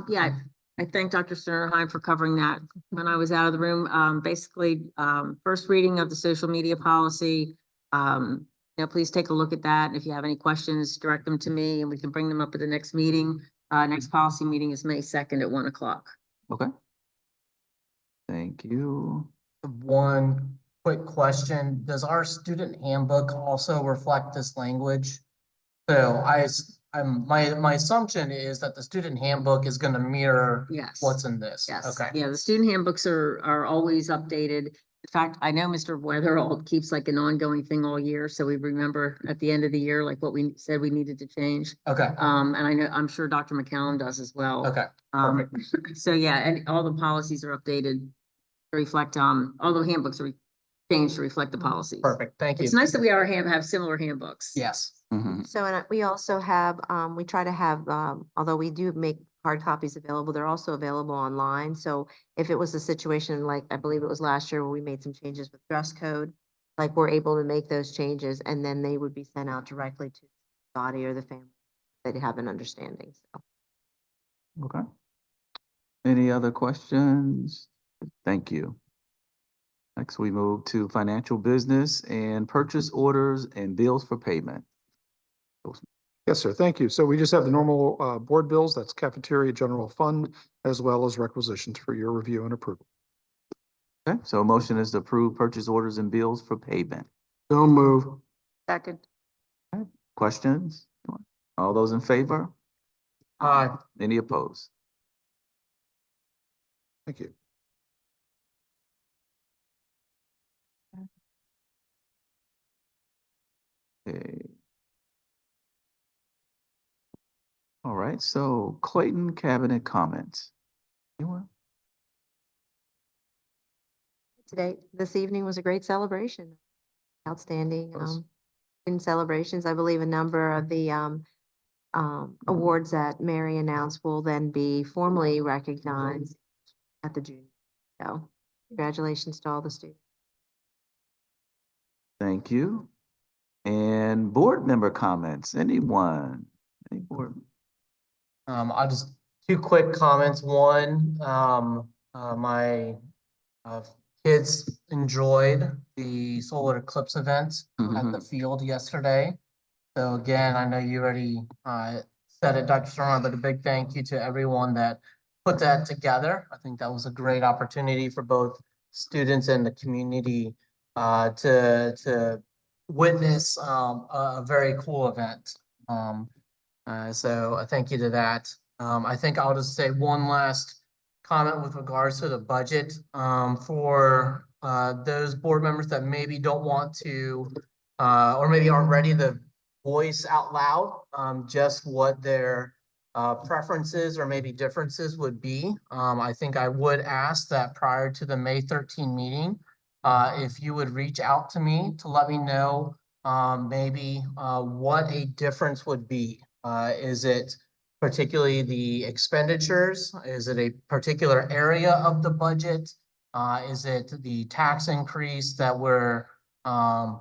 Yeah, I thank Dr. Sternheim for covering that when I was out of the room. Basically, first reading of the social media policy. Please take a look at that. If you have any questions, direct them to me and we can bring them up at the next meeting. Next policy meeting is May 2nd at 1 o'clock. Okay. Thank you. One quick question. Does our student handbook also reflect this language? So my assumption is that the student handbook is going to mirror Yes. what's in this. Yes. Okay. Yeah, the student handbooks are always updated. In fact, I know Mr. Weatherall keeps like an ongoing thing all year, so we remember at the end of the year, like what we said we needed to change. Okay. And I'm sure Dr. McCallum does as well. Okay. Perfect. So yeah, and all the policies are updated to reflect, all the handbooks are changed to reflect the policies. Perfect. Thank you. It's nice that we have similar handbooks. Yes. Mhm. So, and we also have, we try to have, although we do make hard copies available, they're also available online. So if it was a situation like, I believe it was last year where we made some changes with dress code, like we're able to make those changes and then they would be sent out directly to the body or the family that have an understanding. So. Okay. Any other questions? Thank you. Next, we move to financial business and purchase orders and bills for payment. Yes, sir. Thank you. So we just have the normal board bills, that's cafeteria general fund, as well as requisitions for your review and approval. Okay, so a motion is to approve purchase orders and bills for payment. So move. Second. Questions? All those in favor? Aye. Any opposed? Thank you. Okay. All right, so Clayton cabinet comments. Anyone? This evening was a great celebration. Outstanding, Yes. in celebrations. I believe a number of the, awards that Mary announced will then be formally recognized at the junior. So congratulations to all the students. Thank you. And board member comments, anyone? Any board? I'll just, 2 quick comments. One, my kids enjoyed the solar eclipse event at the field yesterday. So again, I know you already said it, Dr. Stern, but a big thank you to everyone that put that together. I think that was a great opportunity for both students and the community to witness a very cool event. So a thank you to that. I think I'll just say one last comment with regards to the budget, for, those board members that maybe don't want to, or maybe aren't ready to voice out loud, just what their, preferences or maybe differences would be. I think I would ask that prior to the May 13 meeting, if you would reach out to me to let me know, maybe, what a difference would be. Is it particularly the expenditures? Is it a particular area of the budget? Is it the tax increase that we're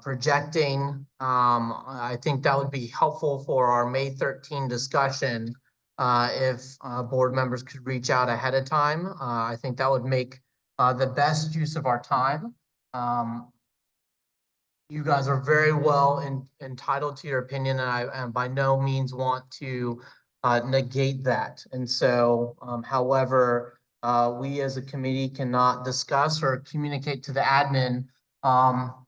projecting? I think that would be helpful for our May 13 discussion. If board members could reach out ahead of time, I think that would make the best use of our time. You guys are very well entitled to your opinion, and I by no means want to negate that. And so, however, we as a committee cannot discuss or communicate to the admin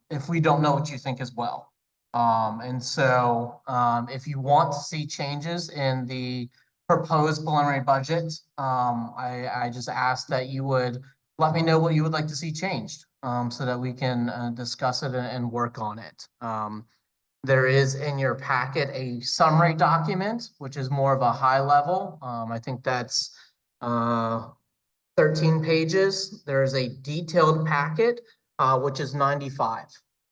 if we don't know what you think as well. And so, if you want to see changes in the proposed preliminary budget, I just ask that you would let me know what you would like to see changed, so that we can discuss it and work on it. There is in your packet a summary document, which is more of a high level. I think that's 13 pages. There's a detailed packet, which is 95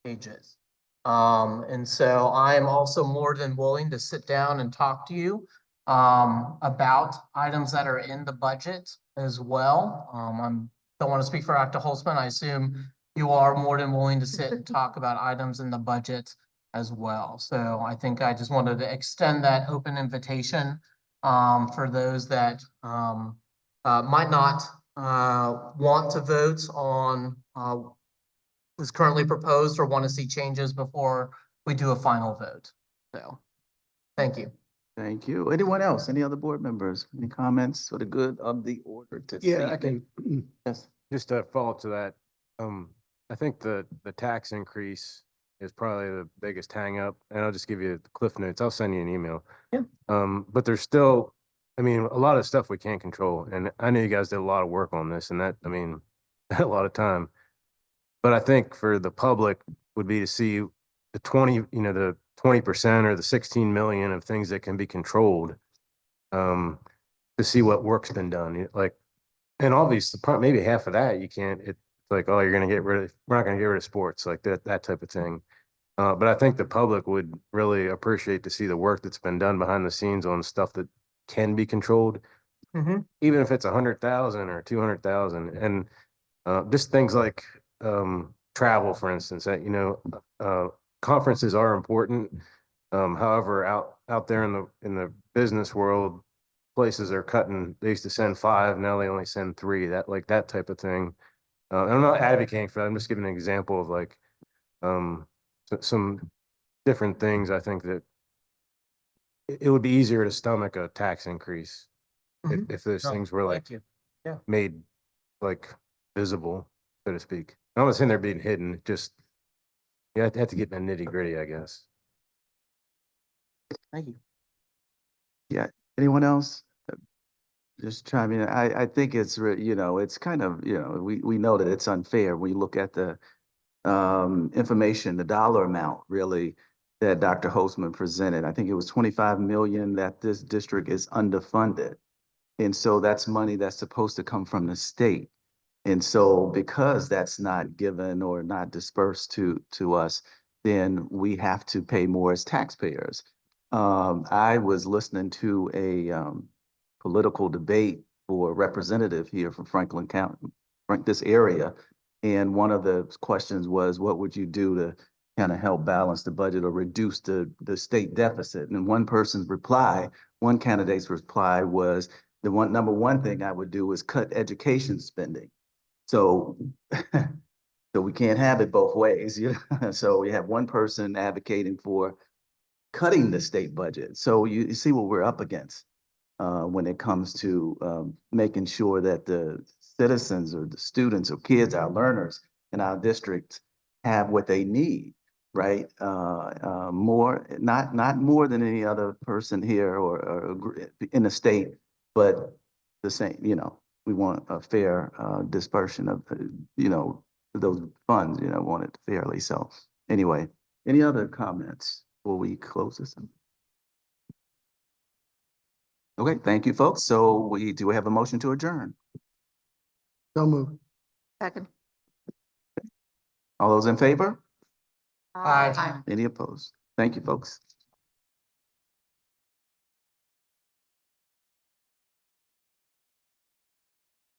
pages. And so I am also more than willing to sit down and talk to you about items that are in the budget as well. Don't want to speak for Dr. Holzman. I assume you are more than willing to sit and talk about items in the budget as well. So I think I just wanted to extend that open invitation for those that might not want to vote on what's currently proposed or want to see changes before we do a final vote. So, thank you. Thank you. Anyone else? Any other board members? Any comments for the good of the order to see? Yeah, I can, Yes. just to follow up to that, I think the tax increase is probably the biggest hang up, and I'll just give you the cliff notes. I'll send you an email. Yeah. But there's still, I mean, a lot of stuff we can't control, and I know you guys did a lot of work on this, and that, I mean, a lot of time. But I think for the public would be to see the 20% or the 16 million of things that can be controlled, to see what work's been done. Like, and obviously, maybe half of that you can't. It's like, oh, we're not going to get rid of sports, like that type of thing. But I think the public would really appreciate to see the work that's been done behind the scenes on stuff that can be controlled, even if it's 100,000 or 200,000, and just things like travel, for instance. Conferences are important. However, out there in the business world, places are cutting. They used to send 5, now they only send 3. That type of thing. I'm not advocating for that. I'm just giving an example of like some different things. I think that it would be easier to stomach a tax increase if those things were like made like visible, so to speak. I'm not saying they're being hidden. Just you have to get in the nitty gritty, I guess. Thank you. Yeah. Anyone else? Just chime in. I think it's, it's kind of, we know that it's unfair. We look at the information, the dollar amount really that Dr. Holzman presented. I think it was 25 million that this district is underfunded. And so that's money that's supposed to come from the state. And so because that's not given or not dispersed to us, then we have to pay more as taxpayers. I was listening to a political debate for representative here from Franklin County, this area. And one of the questions was, what would you do to kind of help balance the budget or reduce the state deficit? And one candidate's reply was, number one thing I would do is cut education spending. So, so we can't have it both ways. So we have one person advocating for cutting the state budget. So you see what we're up against when it comes to making sure that the citizens or the students or kids, our learners in our district have what they need, right? More, not more than any other person here or in the state, but the same, we want a fair, dispersion of, you know, those funds, you know, want it fairly. So anyway, any other comments before we close this? Okay, thank you, folks. So do we have a motion to adjourn? So moved. Second. All those in favor? Aye. Any opposed? Thank you, folks.